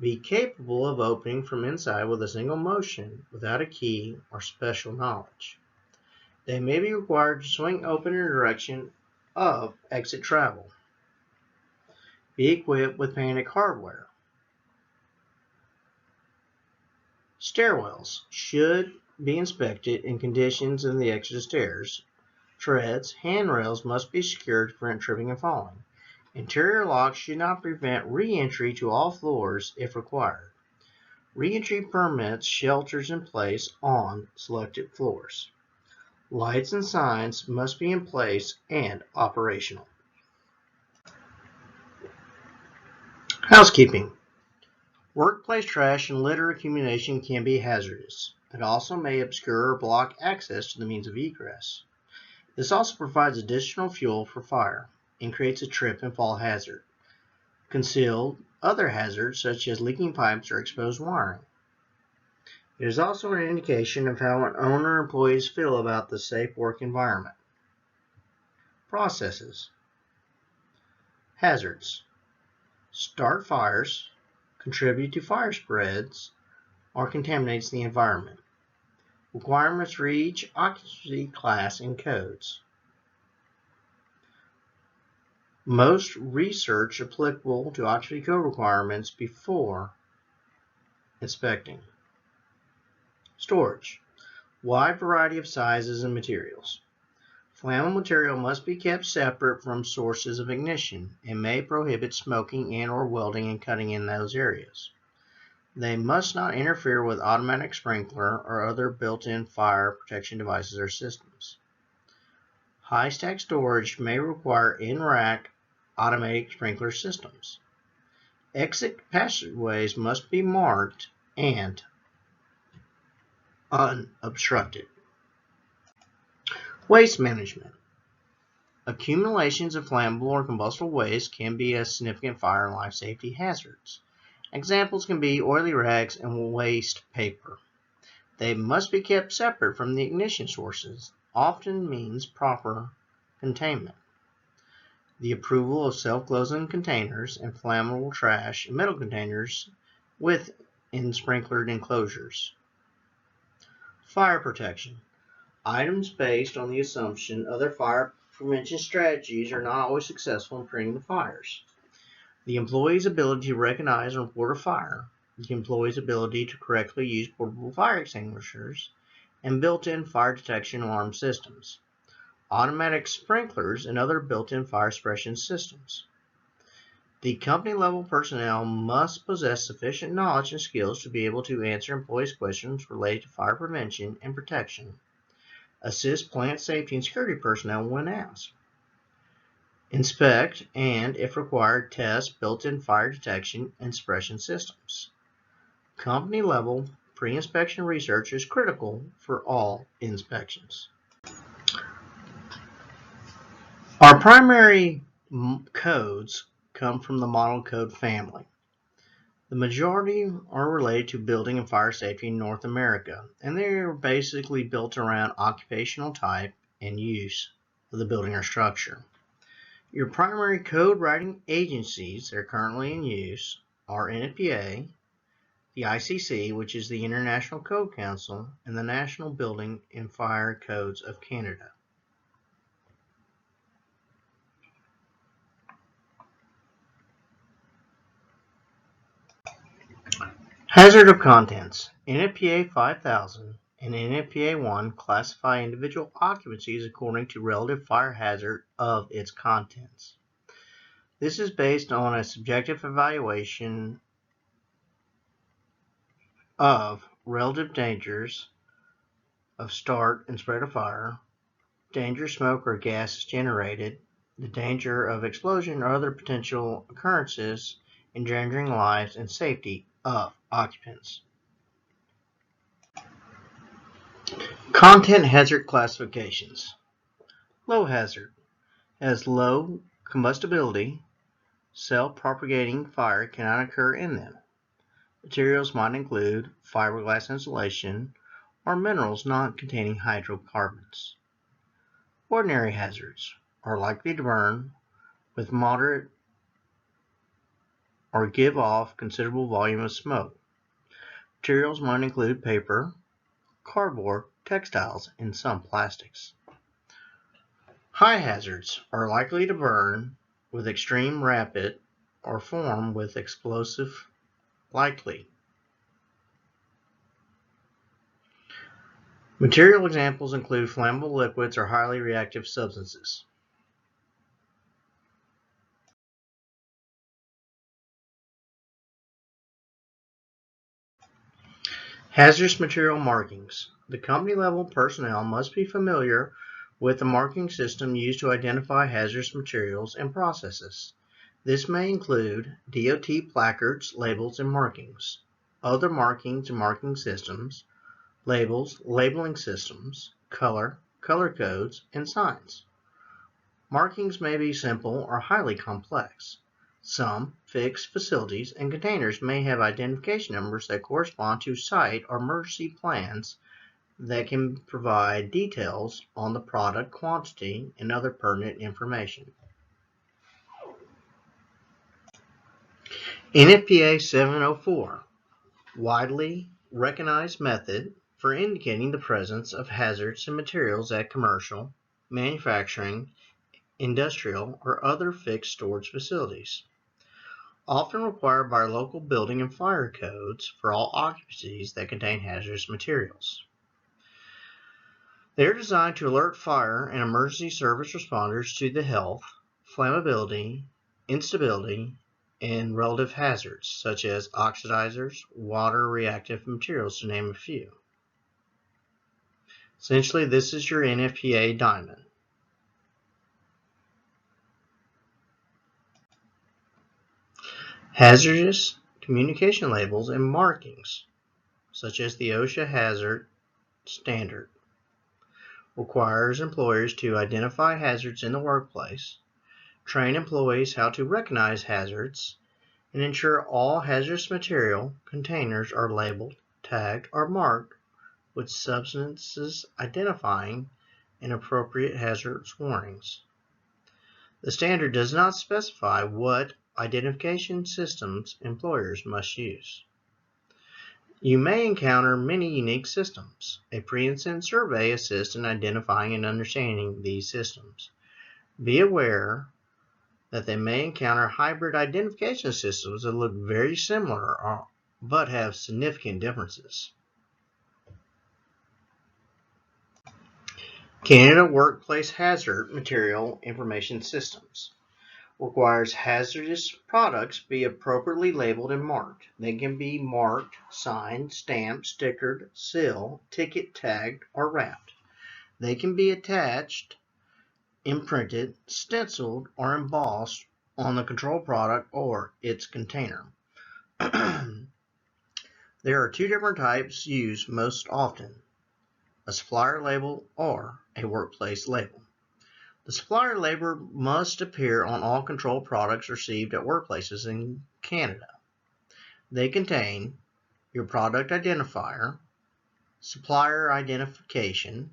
Be capable of opening from inside with a single motion without a key or special knowledge. They may be required to swing open in the direction of exit travel. Be equipped with panic hardware. Stairwells should be inspected in conditions in the exit stairs. Treads, handrails must be secured to prevent tripping and falling. Interior locks should not prevent re-entry to all floors if required. Re-entry permits shelters in place on selected floors. Lights and signs must be in place and operational. Housekeeping. Workplace trash and litter accumulation can be hazardous. It also may obscure or block access to the means of egress. This also provides additional fuel for fire and creates a trip and fall hazard. Concealed other hazards such as leaking pipes or exposed wiring. It is also an indication of how an owner or employees feel about the safe work environment. Processes. Hazards. Start fires, contribute to fire spreads, or contaminates the environment. Requirements for each occupancy class and codes. Most research applicable to occupancy code requirements before inspecting. Storage. Wide variety of sizes and materials. Flammable material must be kept separate from sources of ignition and may prohibit smoking and/or welding and cutting in those areas. They must not interfere with automatic sprinkler or other built-in fire protection devices or systems. High-stack storage may require in-rack automatic sprinkler systems. Exit passageways must be marked and unobstructed. Waste management. Accumulations of flammable or combustible waste can be a significant fire and life safety hazards. Examples can be oily rags and waste paper. They must be kept separate from the ignition sources, often means proper containment. The approval of self-closing containers and flammable trash and metal containers within sprinklered enclosures. Fire protection. Items based on the assumption other fire prevention strategies are not always successful in preventing the fires. The employee's ability to recognize and report a fire, the employee's ability to correctly use portable fire extinguishers, and built-in fire detection alarm systems, automatic sprinklers, and other built-in fire suppression systems. The company-level personnel must possess sufficient knowledge and skills to be able to answer employees' questions related to fire prevention and protection. Assist plant safety and security personnel when asked. Inspect and, if required, test built-in fire detection and suppression systems. Company-level pre-inspection research is critical for all inspections. Our primary codes come from the Model Code family. The majority are related to building and fire safety in North America, and they are basically built around occupational type and use of the building or structure. Your primary code writing agencies that are currently in use are NFPA, the ICC, which is the International Code Council, and the National Building and Fire Codes of Canada. Hazard of contents. NFPA 5000 and NFPA 1 classify individual occupancies according to relative fire hazard of its contents. This is based on a subjective evaluation of relative dangers of start and spread of fire, danger smoke or gas is generated, the danger of explosion or other potential occurrences endangering lives and safety of occupants. Content hazard classifications. Low hazard has low combustibility. Self-propagating fire cannot occur in them. Materials might include fiberglass insulation or minerals not containing hydrocarbons. Ordinary hazards. are likely to burn with moderate or give off considerable volume of smoke. Materials might include paper, cardboard, textiles, and some plastics. High hazards are likely to burn with extreme rapid or form with explosive likely. Material examples include flammable liquids or highly reactive substances. Hazardous material markings. The company level personnel must be familiar with the marking system used to identify hazardous materials and processes. This may include DOT placards, labels, and markings, other markings and marking systems, labels, labeling systems, color codes, and signs. Markings may be simple or highly complex. Some fixed facilities and containers may have identification numbers that correspond to site or emergency plans that can provide details on the product quantity and other pertinent information. NFPA 704, widely recognized method for indicating the presence of hazards and materials at commercial, manufacturing, industrial, or other fixed storage facilities. Often required by local building and fire codes for all occupancies that contain hazardous materials. They are designed to alert fire and emergency service responders to the health, flammability, instability, and relative hazards such as oxidizers, water reactive materials, to name a few. Essentially, this is your NFPA diamond. Hazardous communication labels and markings, such as the OSHA hazard standard, requires employers to identify hazards in the workplace, train employees how to recognize hazards, and ensure all hazardous material containers are labeled, tagged, or marked with substances identifying and appropriate hazardous warnings. The standard does not specify what identification systems employers must use. You may encounter many unique systems. A pre-incident survey assists in identifying and understanding these systems. Be aware that they may encounter hybrid identification systems that look very similar but have significant differences. Canada Workplace Hazard Material Information Systems requires hazardous products be appropriately labeled and marked. They can be marked, signed, stamped, stickered, sealed, ticket tagged, or wrapped. They can be attached, imprinted, stenciled, or embossed on the control product or its container. There are two different types used most often: a supplier label or a workplace label. The supplier label must appear on all control products received at workplaces in Canada. They contain your product identifier, supplier identification,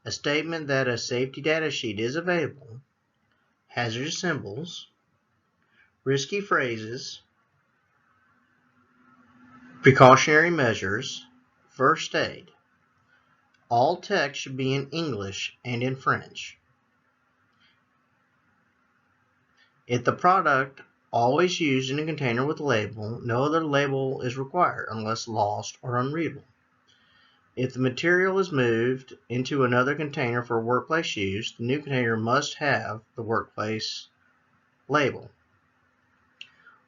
a statement that a safety data sheet is available, hazardous symbols, risky phrases, precautionary measures, first aid. All text should be in English and in French. If the product always used in a container with a label, no other label is required unless lost or unreadable. If the material is moved into another container for workplace use, the new container must have the workplace label.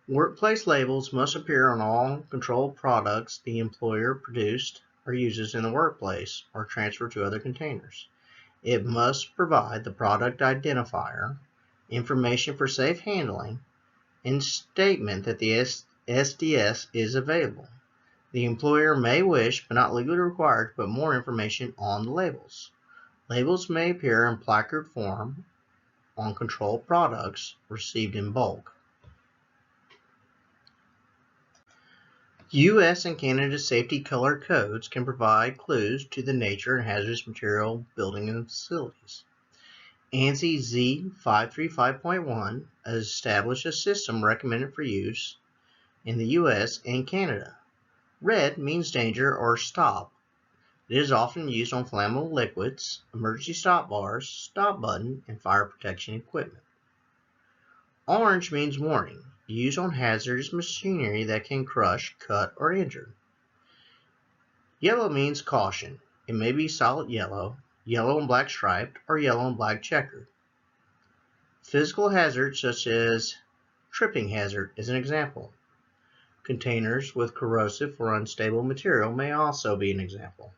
Workplace labels must appear on all controlled products the employer produced or uses in the workplace or transferred to other containers. It must provide the product identifier, information for safe handling, and statement that the SDS is available. The employer may wish, but not legally required, to put more information on the labels. Labels may appear in placard form on controlled products received in bulk. U.S. and Canada safety color codes can provide clues to the nature and hazardous material building and facilities. ANSI Z535.1 has established a system recommended for use in the U.S. and Canada. Red means danger or stop. It is often used on flammable liquids, emergency stop bars, stop button, and fire protection equipment. Orange means warning, used on hazardous machinery that can crush, cut, or injure. Yellow means caution. It may be solid yellow, yellow and black striped, or yellow and black checkered. Physical hazards such as tripping hazard is an example. Containers with corrosive or unstable material may also be an example.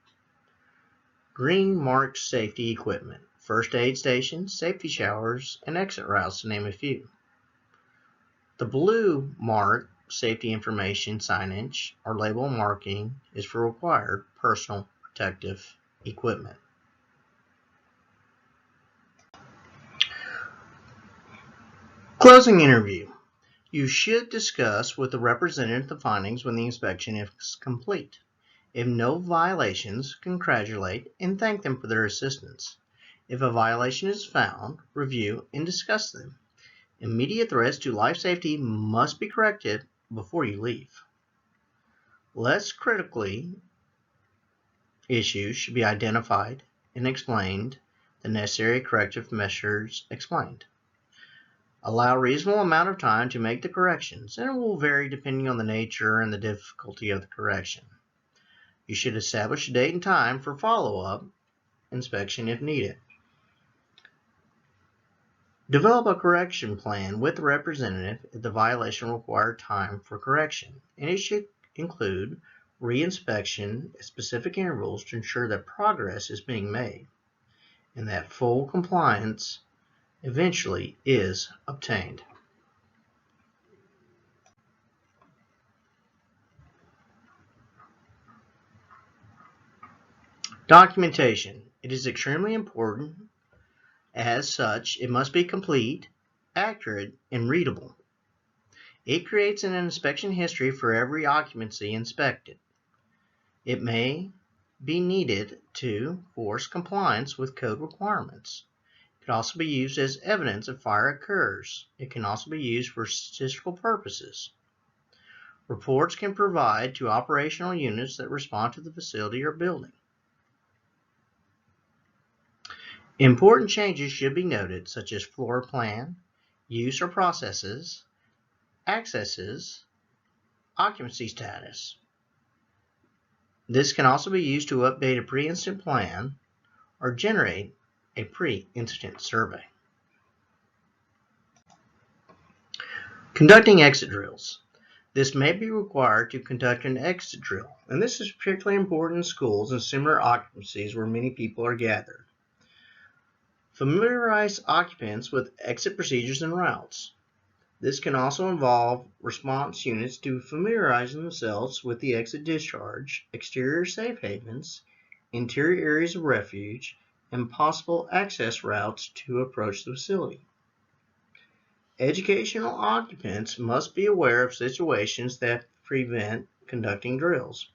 Green marks safety equipment, first aid stations, safety showers, and exit routes to name a few. The blue mark safety information signage or label marking is for required personal protective equipment. Closing interview. You should discuss with the representative the findings when the inspection is complete. If no violations, congratulate and thank them for their assistance. If a violation is found, review and discuss them. Immediate threats to life safety must be corrected before you leave. Less critically, issues should be identified and explained, the necessary corrective measures explained. Allow a reasonable amount of time to make the corrections, and it will vary depending on the nature and the difficulty of the correction. You should establish a date and time for follow-up inspection if needed. Develop a correction plan with the representative if the violation required time for correction, and it should include re-inspection at specific intervals to ensure that progress is being made and that full compliance eventually is obtained. Documentation. It is extremely important. As such, it must be complete, accurate, and readable. It creates an inspection history for every occupancy inspected. It may be needed to force compliance with code requirements. It can also be used as evidence if fire occurs. It can also be used for statistical purposes. Reports can provide to operational units that respond to the facility or building. Important changes should be noted, such as floor plan, use or processes, accesses, occupancy status. This can also be used to update a pre-incident plan or generate a pre-incident survey. Conducting exit drills. This may be required to conduct an exit drill, and this is particularly important in schools and similar occupancies where many people are gathered. Familiarize occupants with exit procedures and routes. This can also involve response units to familiarize themselves with the exit discharge, exterior safe havens, interior areas of refuge, and possible access routes to approach the facility. Educational occupants must be aware of situations that prevent conducting drills.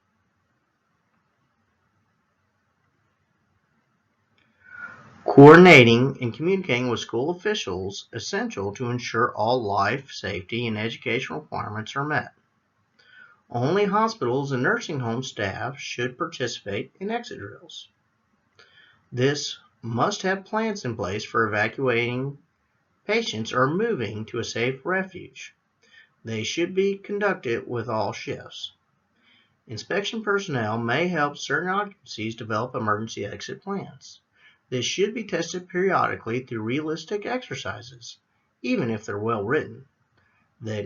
Coordinating and communicating with school officials is essential to ensure all life, safety, and educational requirements are met. Only hospitals and nursing home staff should participate in exit drills. This must have plans in place for evacuating patients or moving to a safe refuge. They should be conducted with all shifts. Inspection personnel may help certain occupancies develop emergency exit plans. This should be tested periodically through realistic exercises, even if they're well written. This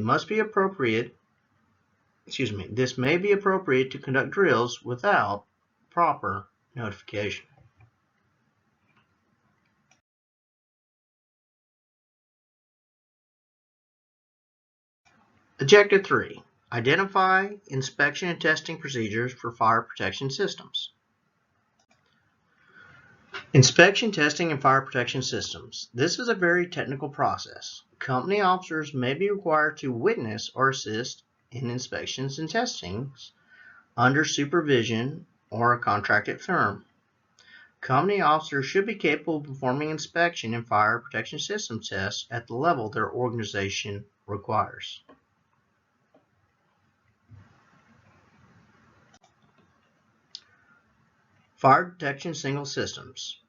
may be appropriate to conduct drills without proper notification. Objective 3. Identify inspection and testing procedures for fire protection systems. Inspection, testing, and fire protection systems. This is a very technical process. Company officers may be required to witness or assist in inspections and testings under supervision or a contracted firm. Company officers should be capable of performing inspection and fire protection system tests at the level their organization requires. Fire detection single systems.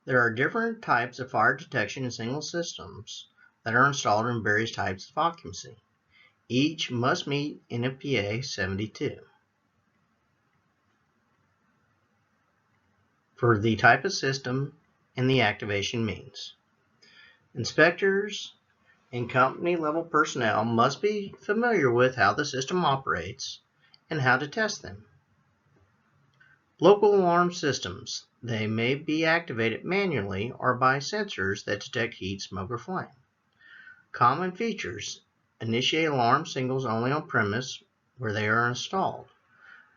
There are different types of fire detection and single systems that are installed in various types of occupancy. Each must meet NFPA 72. For the type of system and the activation means. Inspectors and company level personnel must be familiar with how the system operates and how to test them. Local alarm systems. They may be activated manually or by sensors that detect heat, smoke, or flame. Common features. Initiate alarm signals only on premise where they are installed.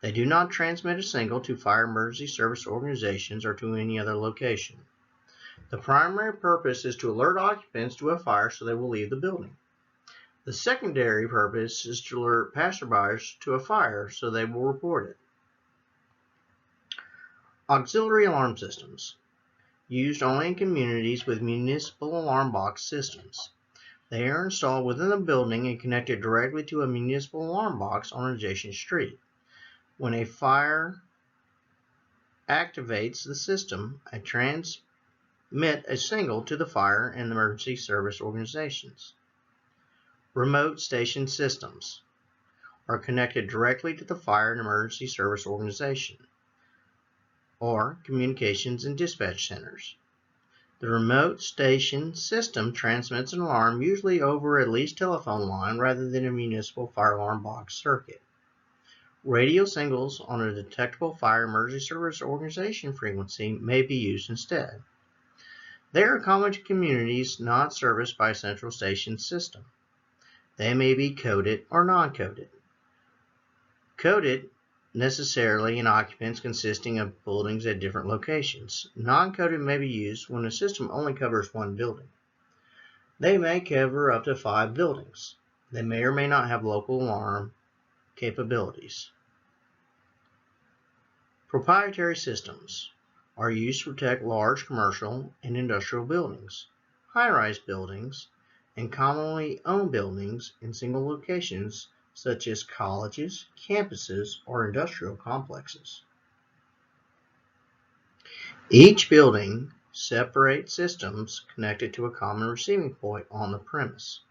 They do not transmit a signal to fire emergency service organizations or to any other location. The primary purpose is to alert occupants to a fire so they will leave the building. The secondary purpose is to alert passerby to a fire so they will report it. Auxiliary alarm systems. Used only in communities with municipal alarm box systems. They are installed within the building and connected directly to a municipal alarm box on an adjacent street. When a fire activates the system, I transmit a signal to the fire and emergency service organizations. Remote station systems are connected directly to the fire and emergency service organization or communications and dispatch centers. The remote station system transmits an alarm usually over a leased telephone line rather than a municipal fire alarm box circuit. Radio signals on a detectable fire emergency service organization frequency may be used instead. They are common to communities not serviced by a central station system. They may be coded or non-coded. Coded necessarily in occupants consisting of buildings at different locations. Non-coded may be used when a system only covers one building. They may cover up to 5 buildings. They may or may not have local alarm capabilities. Proprietary systems are used to protect large commercial and industrial buildings, high-rise buildings, and commonly owned buildings in single locations such as colleges, campuses, or industrial complexes. Each building separates systems connected to a common receiving point on the premise.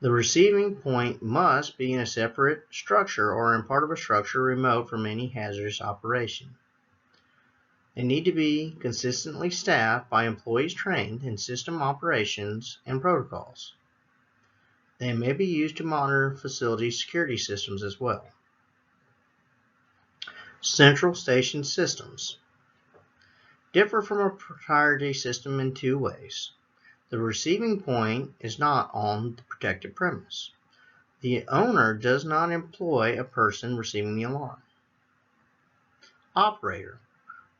The receiving point must be in a separate structure or in part of a structure remote from any hazardous operation. They need to be consistently staffed by employees trained in system operations and protocols. They may be used to monitor facility security systems as well. Central station systems differ from a proprietary system in 2 ways. The receiving point is not on the protected premise. The owner does not employ a person receiving the alarm. Operator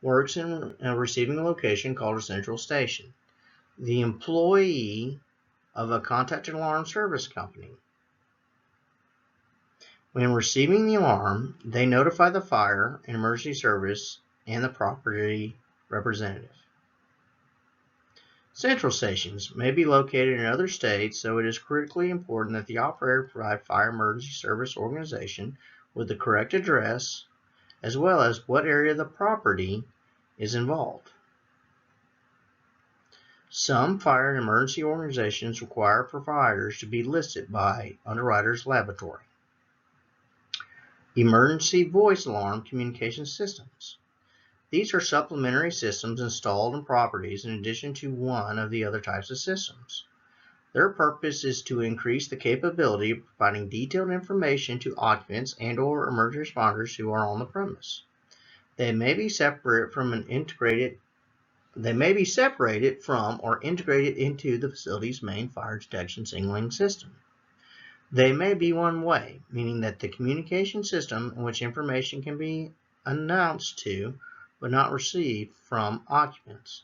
works in a receiving location called a central station. The employee of a contracted alarm service company. When receiving the alarm, they notify the fire and emergency service and the property representative. Central stations may be located in other states, so it is critically important that the operator provide fire emergency service organization with the correct address as well as what area of the property is involved. Some fire and emergency organizations require providers to be listed by Underwriters Laboratory. Emergency voice alarm communication systems. These are supplementary systems installed in properties in addition to one of the other types of systems. Their purpose is to increase the capability of providing detailed information to occupants and/or emergency responders who are on the premise. They may be separated from or integrated into the facility's main fire detection signaling system. They may be one-way, meaning that the communication system in which information can be announced to but not received from occupants.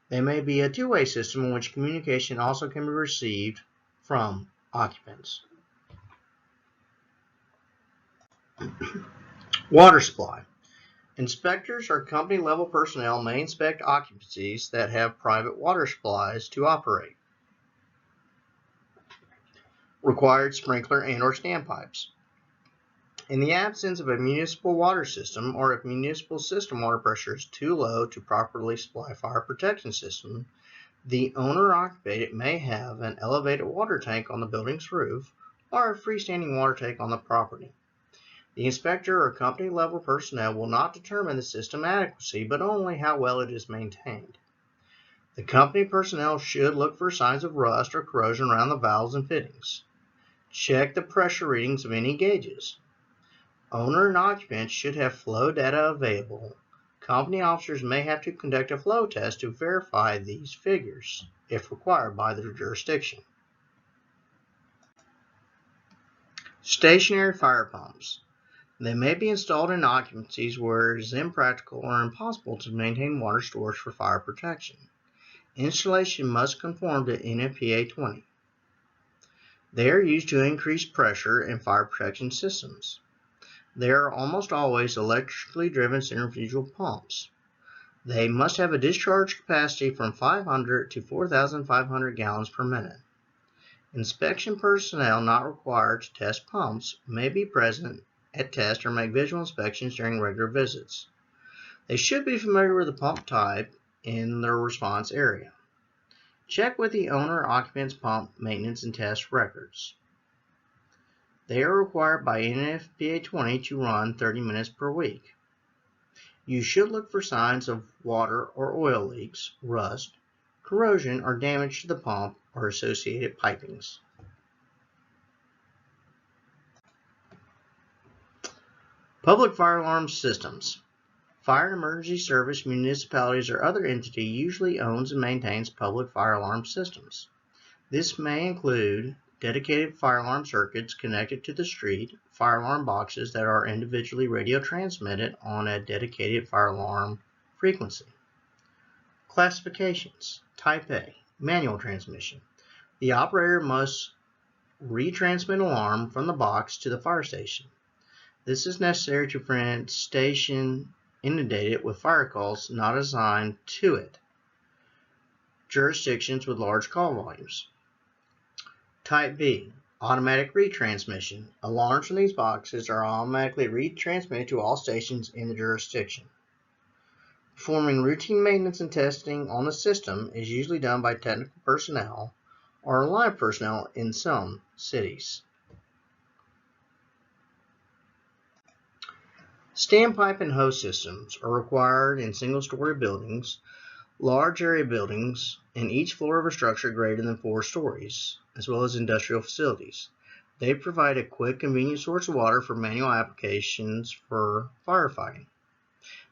They may be a two-way system in which communication also can be received from occupants. Water supply. Inspectors or company-level personnel may inspect occupancies that have private water supplies to operate. Required sprinkler and/or standpipes. In the absence of a municipal water system, or if municipal system water pressure is too low to properly supply fire protection system, the owner occupant may have an elevated water tank on the building's roof or a freestanding water tank on the property. The inspector or company level personnel will not determine the system adequacy, but only how well it is maintained. The company personnel should look for signs of rust or corrosion around the valves and fittings. Check the pressure readings of any gauges. Owner and occupants should have flow data available. Company officers may have to conduct a flow test to verify these figures, if required by their jurisdiction. Stationary fire pumps. They may be installed in occupancies where it is impractical or impossible to maintain water storage for fire protection. Installation must conform to NFPA 20. They are used to increase pressure in fire protection systems. They are almost always electrically driven centrifugal pumps. They must have a discharge capacity from 500 to 4,500 gallons per minute. Inspection personnel not required to test pumps may be present at test or make visual inspections during regular visits. They should be familiar with the pump type in their response area. Check with the owner or occupant's pump maintenance and test records. They are required by NFPA 20 to run 30 minutes per week. You should look for signs of water or oil leaks, rust, corrosion, or damage to the pump or associated pipings. Public fire alarm systems. Fire and emergency service municipalities or other entity usually owns and maintains public fire alarm systems. This may include dedicated fire alarm circuits connected to the street, fire alarm boxes that are individually radio transmitted on a dedicated fire alarm frequency. Classifications. Type A, manual transmission. The operator must retransmit alarm from the box to the fire station. This is necessary to prevent station inundated with fire calls not assigned to it. Jurisdictions with large call volumes. Type B, automatic retransmission. Alarms from these boxes are automatically retransmitted to all stations in the jurisdiction. Performing routine maintenance and testing on the system is usually done by technical personnel or line personnel in some cities. Standpipe and hose systems are required in single-story buildings, large area buildings, and each floor of a structure greater than 4 stories, as well as industrial facilities. They provide a quick, convenient source of water for manual applications for firefighting.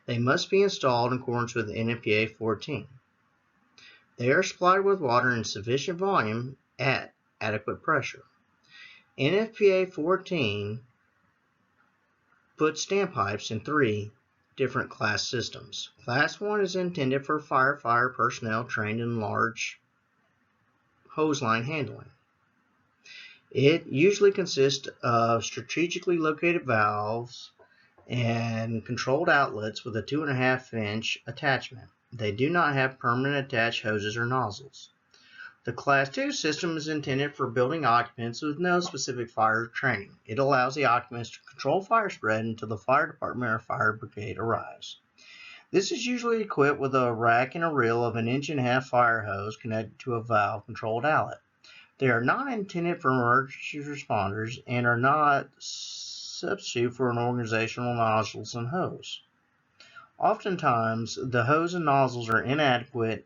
They must be installed in accordance with NFPA 14. They are supplied with water in sufficient volume at adequate pressure. NFPA 14 puts standpipes in 3 different class systems. Class 1 is intended for firefighter personnel trained in large hose line handling. It usually consists of strategically located valves and controlled outlets with a 2.5-inch attachment. They do not have permanent attached hoses or nozzles. The Class 2 system is intended for building occupants with no specific fire training. It allows the occupants to control fire spread until the fire department or fire brigade arrives. This is usually equipped with a rack and a reel of an 1.5-inch fire hose connected to a valve-controlled outlet. They are not intended for emergency responders and are not substitute for an organizational nozzles and hose. Oftentimes, the hose and nozzles are inadequate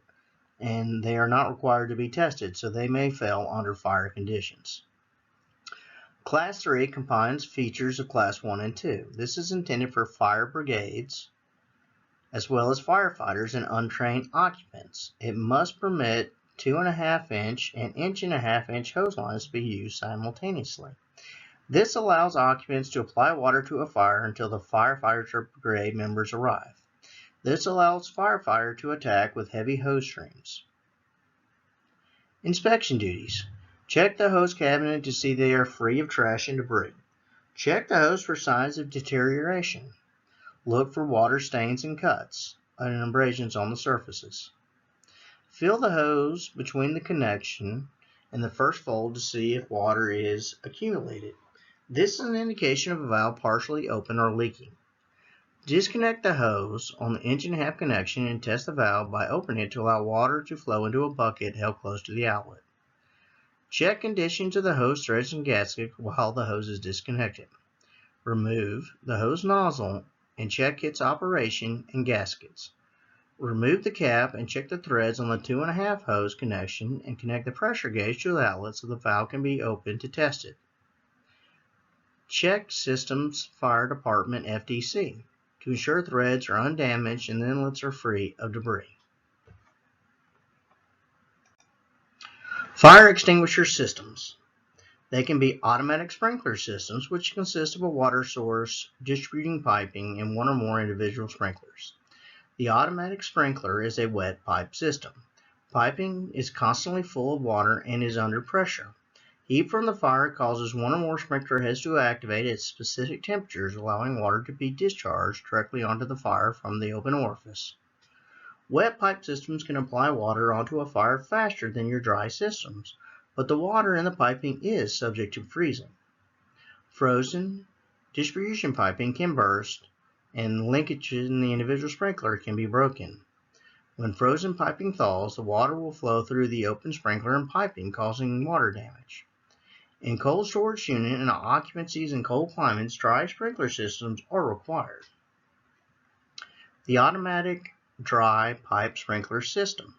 and they are not required to be tested, so they may fail under fire conditions. Class 3 combines features of Class 1 and 2. This is intended for fire brigades, as well as firefighters and untrained occupants. It must permit 2.5-inch and 1.5-inch hose lines to be used simultaneously. This allows occupants to apply water to a fire until the firefighters or brigade members arrive. This allows firefighter to attack with heavy hose streams. Inspection duties. Check the hose cabinet to see they are free of trash and debris. Check the hose for signs of deterioration. Look for water stains and cuts and abrasions on the surfaces. Fill the hose between the connection and the first fold to see if water is accumulated. This is an indication of a valve partially open or leaking. Disconnect the hose on the inch and a half connection and test the valve by opening it to allow water to flow into a bucket held close to the outlet. Check conditions of the hose threads and gasket while the hose is disconnected. Remove the hose nozzle and check its operation and gaskets. Remove the cap and check the threads on the 2.5 hose connection and connect the pressure gauge to the outlet so the valve can be opened to test it. Check Systems Fire Department FDC to ensure threads are undamaged and the inlets are free of debris. Fire extinguisher systems. They can be automatic sprinkler systems, which consist of a water source, distributing piping, and one or more individual sprinklers. The automatic sprinkler is a wet pipe system. Piping is constantly full of water and is under pressure. Heat from the fire causes one or more sprinkler heads to activate at specific temperatures, allowing water to be discharged directly onto the fire from the open orifice. Wet pipe systems can apply water onto a fire faster than your dry systems, but the water in the piping is subject to freezing. Frozen distribution piping can burst, and linkages in the individual sprinkler can be broken. When frozen piping thaws, the water will flow through the open sprinkler and piping, causing water damage. In cold storage unit and occupancies in cold climates, dry sprinkler systems are required. The automatic dry pipe sprinkler system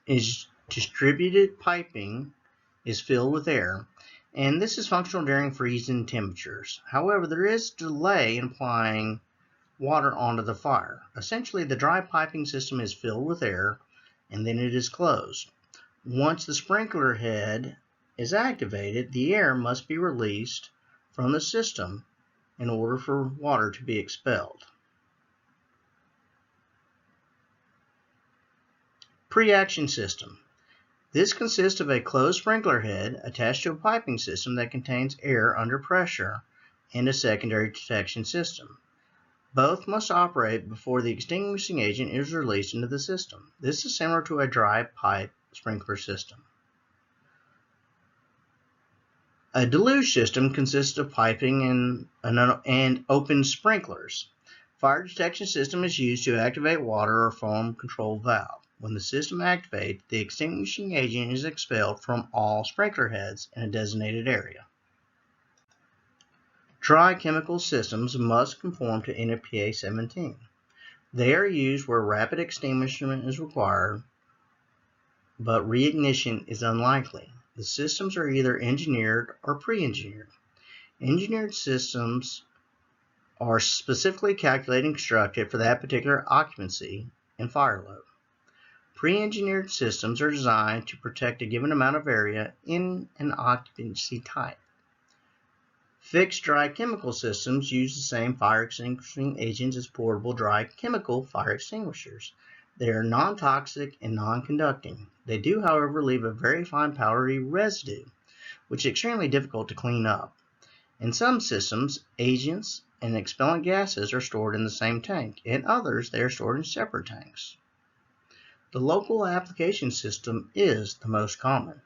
is distributed piping is filled with air, and this is functional during freezing temperatures. However, there is delay in applying water onto the fire. Essentially, the dry piping system is filled with air and then it is closed. Once the sprinkler head is activated, the air must be released from the system in order for water to be expelled. Pre-action system. This consists of a closed sprinkler head attached to a piping system that contains air under pressure and a secondary detection system. Both must operate before the extinguishing agent is released into the system. This is similar to a dry pipe sprinkler system. A deluge system consists of piping and open sprinklers. Fire detection system is used to activate water or foam control valve. When the system activates, the extinguishing agent is expelled from all sprinkler heads in a designated area. Dry chemical systems must conform to NFPA 17. They are used where rapid extinguishment is required, but reignition is unlikely. The systems are either engineered or pre-engineered. Engineered systems are specifically calculated and constructed for that particular occupancy and fire load. Pre-engineered systems are designed to protect a given amount of area in an occupancy type. Fixed dry chemical systems use the same fire extinguishing agents as portable dry chemical fire extinguishers. They are non-toxic and non-conducting. They do, however, leave a very fine powdery residue, which is extremely difficult to clean up. In some systems, agents and expellant gases are stored in the same tank. In others, they are stored in separate tanks. The local application system is the most common,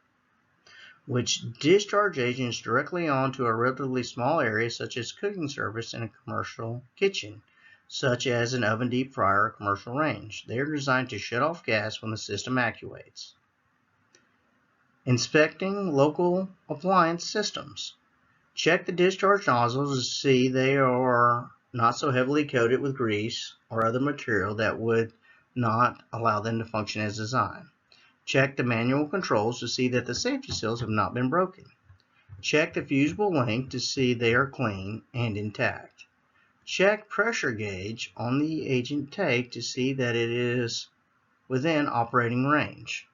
which discharge agents directly onto a relatively small area such as cooking service in a commercial kitchen, such as an oven deep fryer or commercial range. They are designed to shut off gas when the system actuates. Inspecting local appliance systems. Check the discharge nozzles to see they are not so heavily coated with grease or other material that would not allow them to function as designed. Check the manual controls to see that the safety seals have not been broken. Check the fusible link to see they are clean and intact. Check pressure gauge on the agent tank to see that it is within operating range.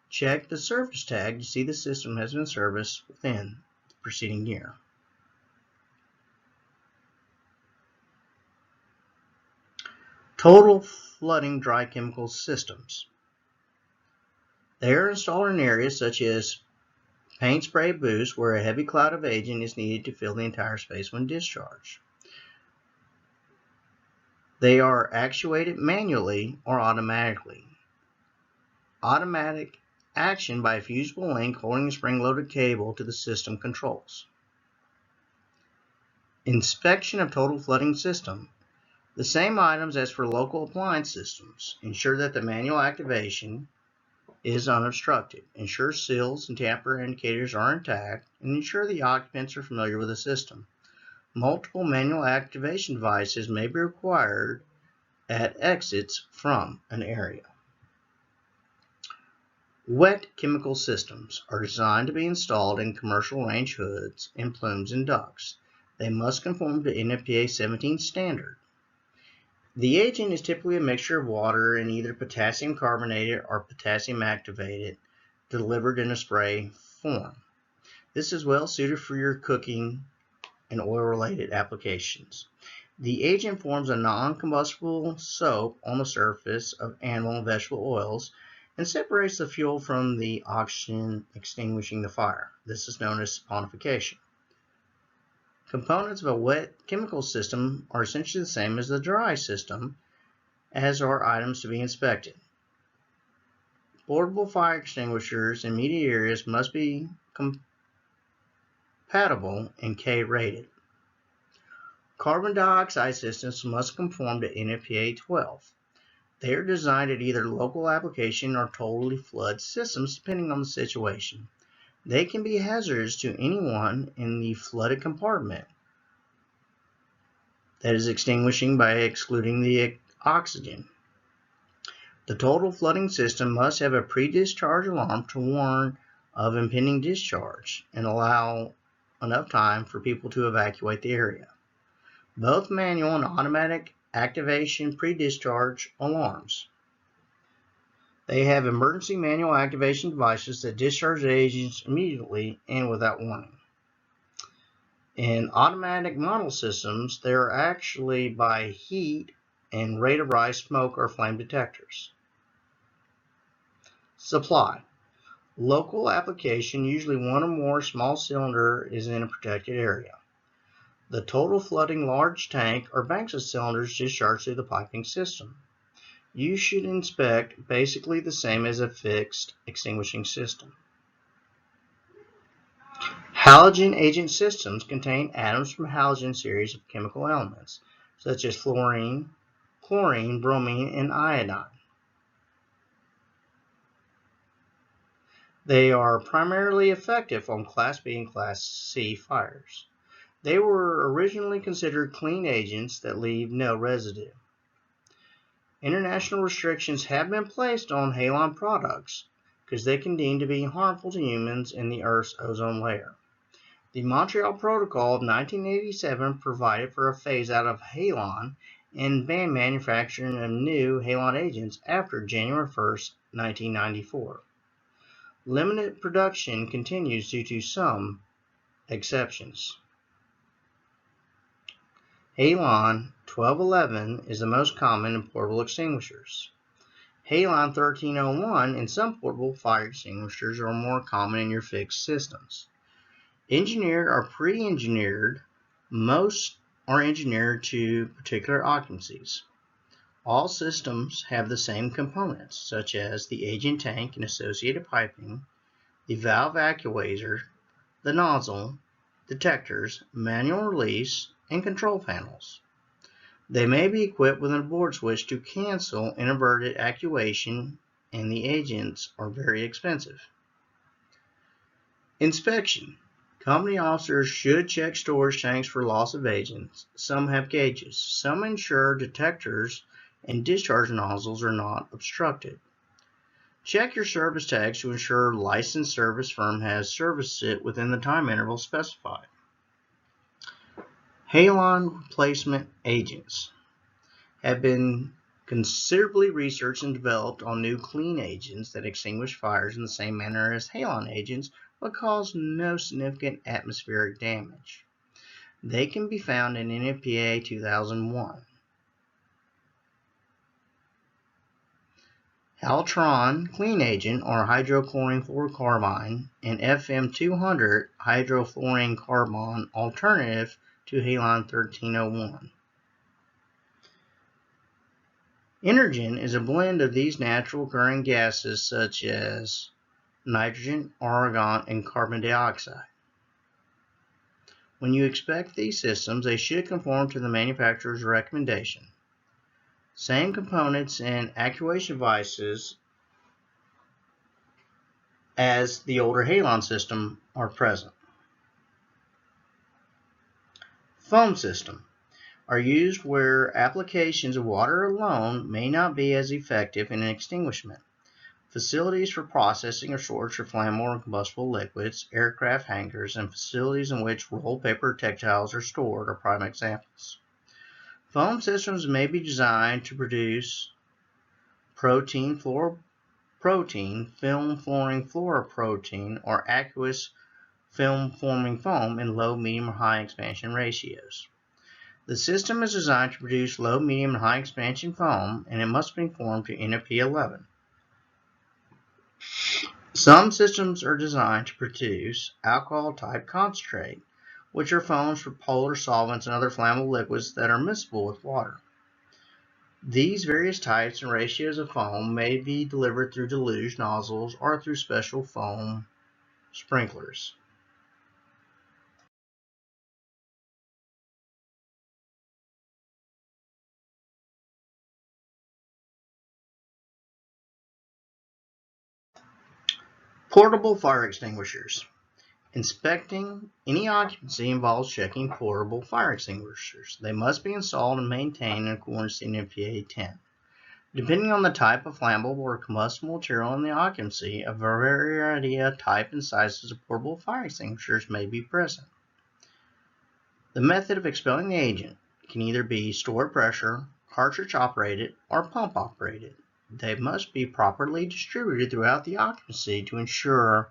Check the service tag to see the system has been serviced within the preceding year. Total flooding dry chemical systems. They are installed in areas such as paint spray booths where a heavy cloud of agent is needed to fill the entire space when discharged. They are actuated manually or automatically. Automatic action by a fusible link holding a spring-loaded cable to the system controls. Inspection of total flooding system. The same items as for local appliance systems. Ensure that the manual activation is unobstructed. Ensure seals and tamper indicators are intact, and ensure the occupants are familiar with the system. Multiple manual activation devices may be required at exits from an area. Wet chemical systems are designed to be installed in commercial range hoods and plumes and ducts. They must conform to NFPA 17 standard. The agent is typically a mixture of water and either potassium carbonated or potassium activated, delivered in a spray form. This is well suited for your cooking and oil-related applications. The agent forms a non-combustible soap on the surface of animal and vegetable oils and separates the fuel from the oxygen, extinguishing the fire. This is known as saponification. Components of a wet chemical system are essentially the same as the dry system, as are items to be inspected. Portable fire extinguishers in immediate areas must be compatible and K-rated. Carbon dioxide systems must conform to NFPA 12. They are designed at either local application or totally flood systems depending on the situation. They can be hazardous to anyone in the flooded compartment, that is extinguishing by excluding the oxygen. The total flooding system must have a pre-discharge alarm to warn of impending discharge and allow enough time for people to evacuate the area. Both manual and automatic activation pre-discharge alarms. They have emergency manual activation devices that discharge the agents immediately and without warning. In automatic model systems, they are actually by heat and rate of rise smoke or flame detectors. Supply. Local application, usually one or more small cylinder is in a protected area. The total flooding large tank or banks of cylinders discharge through the piping system. You should inspect basically the same as a fixed extinguishing system. Halogen agent systems contain atoms from halogen series of chemical elements, such as fluorine, chlorine, bromine, and iodine. They are primarily effective on Class B and Class C fires. They were originally considered clean agents that leave no residue. International restrictions have been placed on halon products because they can deem to be harmful to humans in the Earth's ozone layer. The Montreal Protocol of 1987 provided for a phase-out of halon and banned manufacturing of new halon agents after January 1, 1994. Limited production continues due to some exceptions. Halon 1211 is the most common in portable extinguishers. Halon 1301 in some portable fire extinguishers are more common in your fixed systems. Engineered or pre-engineered, most are engineered to particular occupancies. All systems have the same components, such as the agent tank and associated piping, the valve actuator, the nozzle, detectors, manual release, and control panels. They may be equipped with an abort switch to cancel inverted actuation, and the agents are very expensive. Inspection. Company officers should check storage tanks for loss of agents. Some have gauges. Some ensure detectors and discharge nozzles are not obstructed. Check your service tags to ensure licensed service firm has serviced it within the time interval specified. Halon replacement agents have been considerably researched and developed on new clean agents that extinguish fires in the same manner as halon agents but cause no significant atmospheric damage. They can be found in NFPA 2001. Haltron clean agent or hydrochlorine fluorocarbon and FM200 hydrofluorine carbon alternative to halon 1301. Energen is a blend of these natural occurring gases such as nitrogen, argon, and carbon dioxide. When you inspect these systems, they should conform to the manufacturer's recommendation. Same components and actuation devices as the older halon system are present. Foam system are used where applications of water alone may not be as effective in an extinguishment. Facilities for processing or storage of flammable and combustible liquids, aircraft hangars, and facilities in which rolled paper textiles are stored are prime examples. Foam systems may be designed to produce protein, fluoroprotein, film-forming fluoroprotein, or aqueous film-forming foam in low, medium, or high expansion ratios. The system is designed to produce low, medium, and high expansion foam, and it must conform to NFPA 11. Some systems are designed to produce alcohol-type concentrate, which are foams for polar solvents and other flammable liquids that are miscible with water. These various types and ratios of foam may be delivered through deluge nozzles or through special foam sprinklers. Portable fire extinguishers. Inspecting any occupancy involves checking portable fire extinguishers. They must be installed and maintained in accordance to NFPA 10. Depending on the type of flammable or combustible material in the occupancy, a variety of type and sizes of portable fire extinguishers may be present. The method of expelling the agent can either be stored pressure, cartridge operated, or pump operated. They must be properly distributed throughout the occupancy to ensure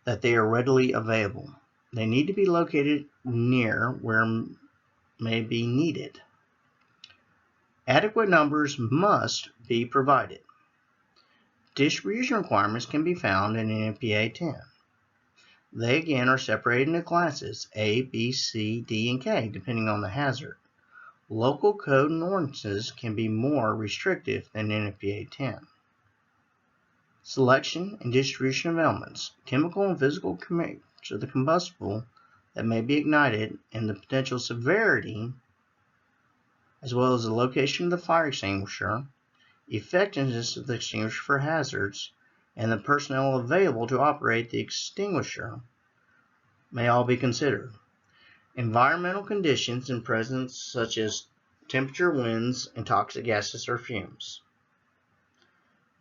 that they are readily available. They need to be located near where may be needed. Adequate numbers must be provided. Distribution requirements can be found in NFPA 10. They again are separated into classes A, B, C, D, and K depending on the hazard. Local code and ordinances can be more restrictive than NFPA 10. Selection and distribution of elements, chemical and physical components of the combustible that may be ignited, and the potential severity, as well as the location of the fire extinguisher, effectiveness of the extinguisher for hazards, and the personnel available to operate the extinguisher may all be considered. Environmental conditions and presence such as temperature, winds, and toxic gases or fumes.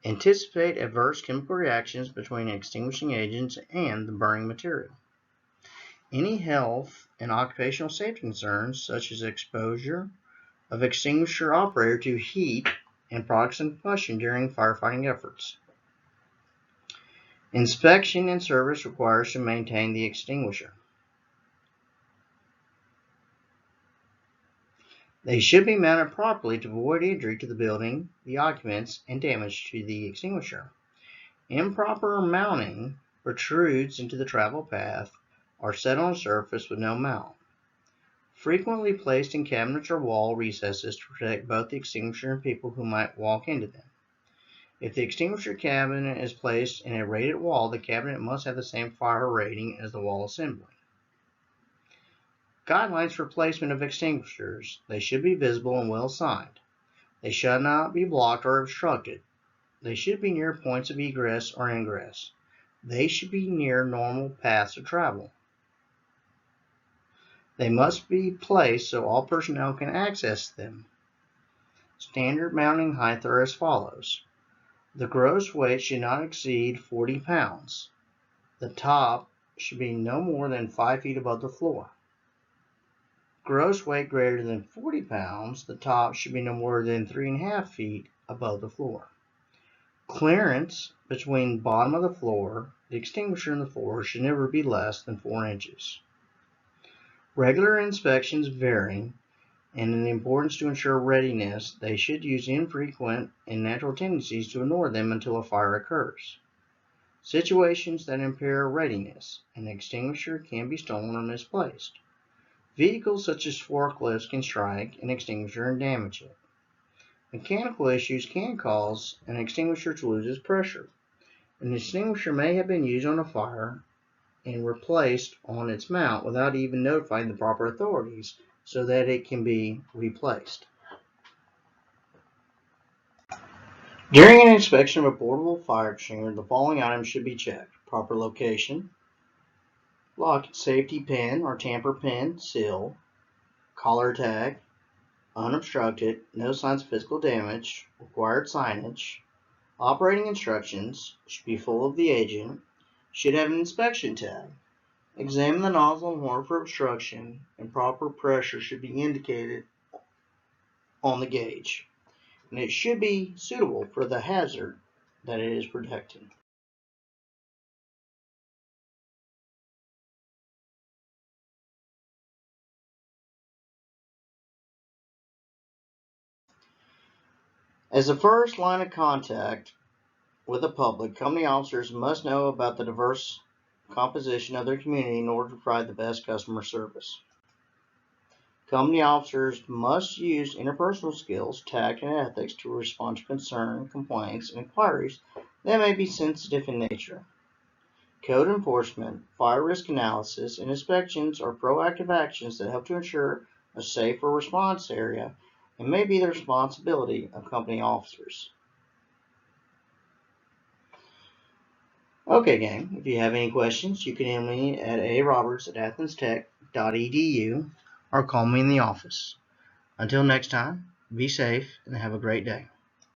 Anticipate adverse chemical reactions between extinguishing agents and the burning material. Any health and occupational safety concerns such as exposure of extinguisher operator to heat and products of combustion during firefighting efforts. Inspection and service requires to maintain the extinguisher. They should be mounted properly to avoid injury to the building, the occupants, and damage to the extinguisher. Improper mounting protrudes into the travel path or set on a surface with no mount. Frequently placed in cabinets or wall recesses to protect both the extinguisher and people who might walk into them. If the extinguisher cabinet is placed in a rated wall, the cabinet must have the same fire rating as the wall assembly. Guidelines for placement of extinguishers. They should be visible and well signed. They should not be blocked or obstructed. They should be near points of egress or ingress. They should be near normal paths of travel. They must be placed so all personnel can access them. Standard mounting height are as follows. The gross weight should not exceed 40 pounds. The top should be no more than 5 feet above the floor. Gross weight greater than 40 pounds, the top should be no more than 3.5 feet above the floor. Clearance between the bottom of the floor, the extinguisher, and the floor should never be less than 4 inches. Regular inspections vary, and in the importance to ensure readiness, they should use infrequent and natural tendencies to ignore them until a fire occurs. Situations that impair readiness, an extinguisher can be stolen or misplaced. Vehicles such as forklifts can strike an extinguisher and damage it. Mechanical issues can cause an extinguisher to lose its pressure. An extinguisher may have been used on a fire and replaced on its mount without even notifying the proper authorities so that it can be replaced. During an inspection of a portable fire extinguisher, the following items should be checked: proper location, lock safety pin or tamper pin seal, collar tag, unobstructed, no signs of physical damage, required signage, operating instructions, should be full of the agent, should have an inspection tag. Examine the nozzle and horn for obstruction, and proper pressure should be indicated on the gauge, and it should be suitable for the hazard that it is protecting. As the first line of contact with the public, company officers must know about the diverse composition of their community in order to provide the best customer service. Company officers must use interpersonal skills, tact, and ethics to respond to concern, complaints, and inquiries that may be sensitive in nature. Code enforcement, fire risk analysis, and inspections are proactive actions that help to ensure a safer response area and may be the responsibility of company officers. Okay, gang, if you have any questions, you can email me at aroberts@athenstech.edu or call me in the office. Until next time, be safe and have a great day.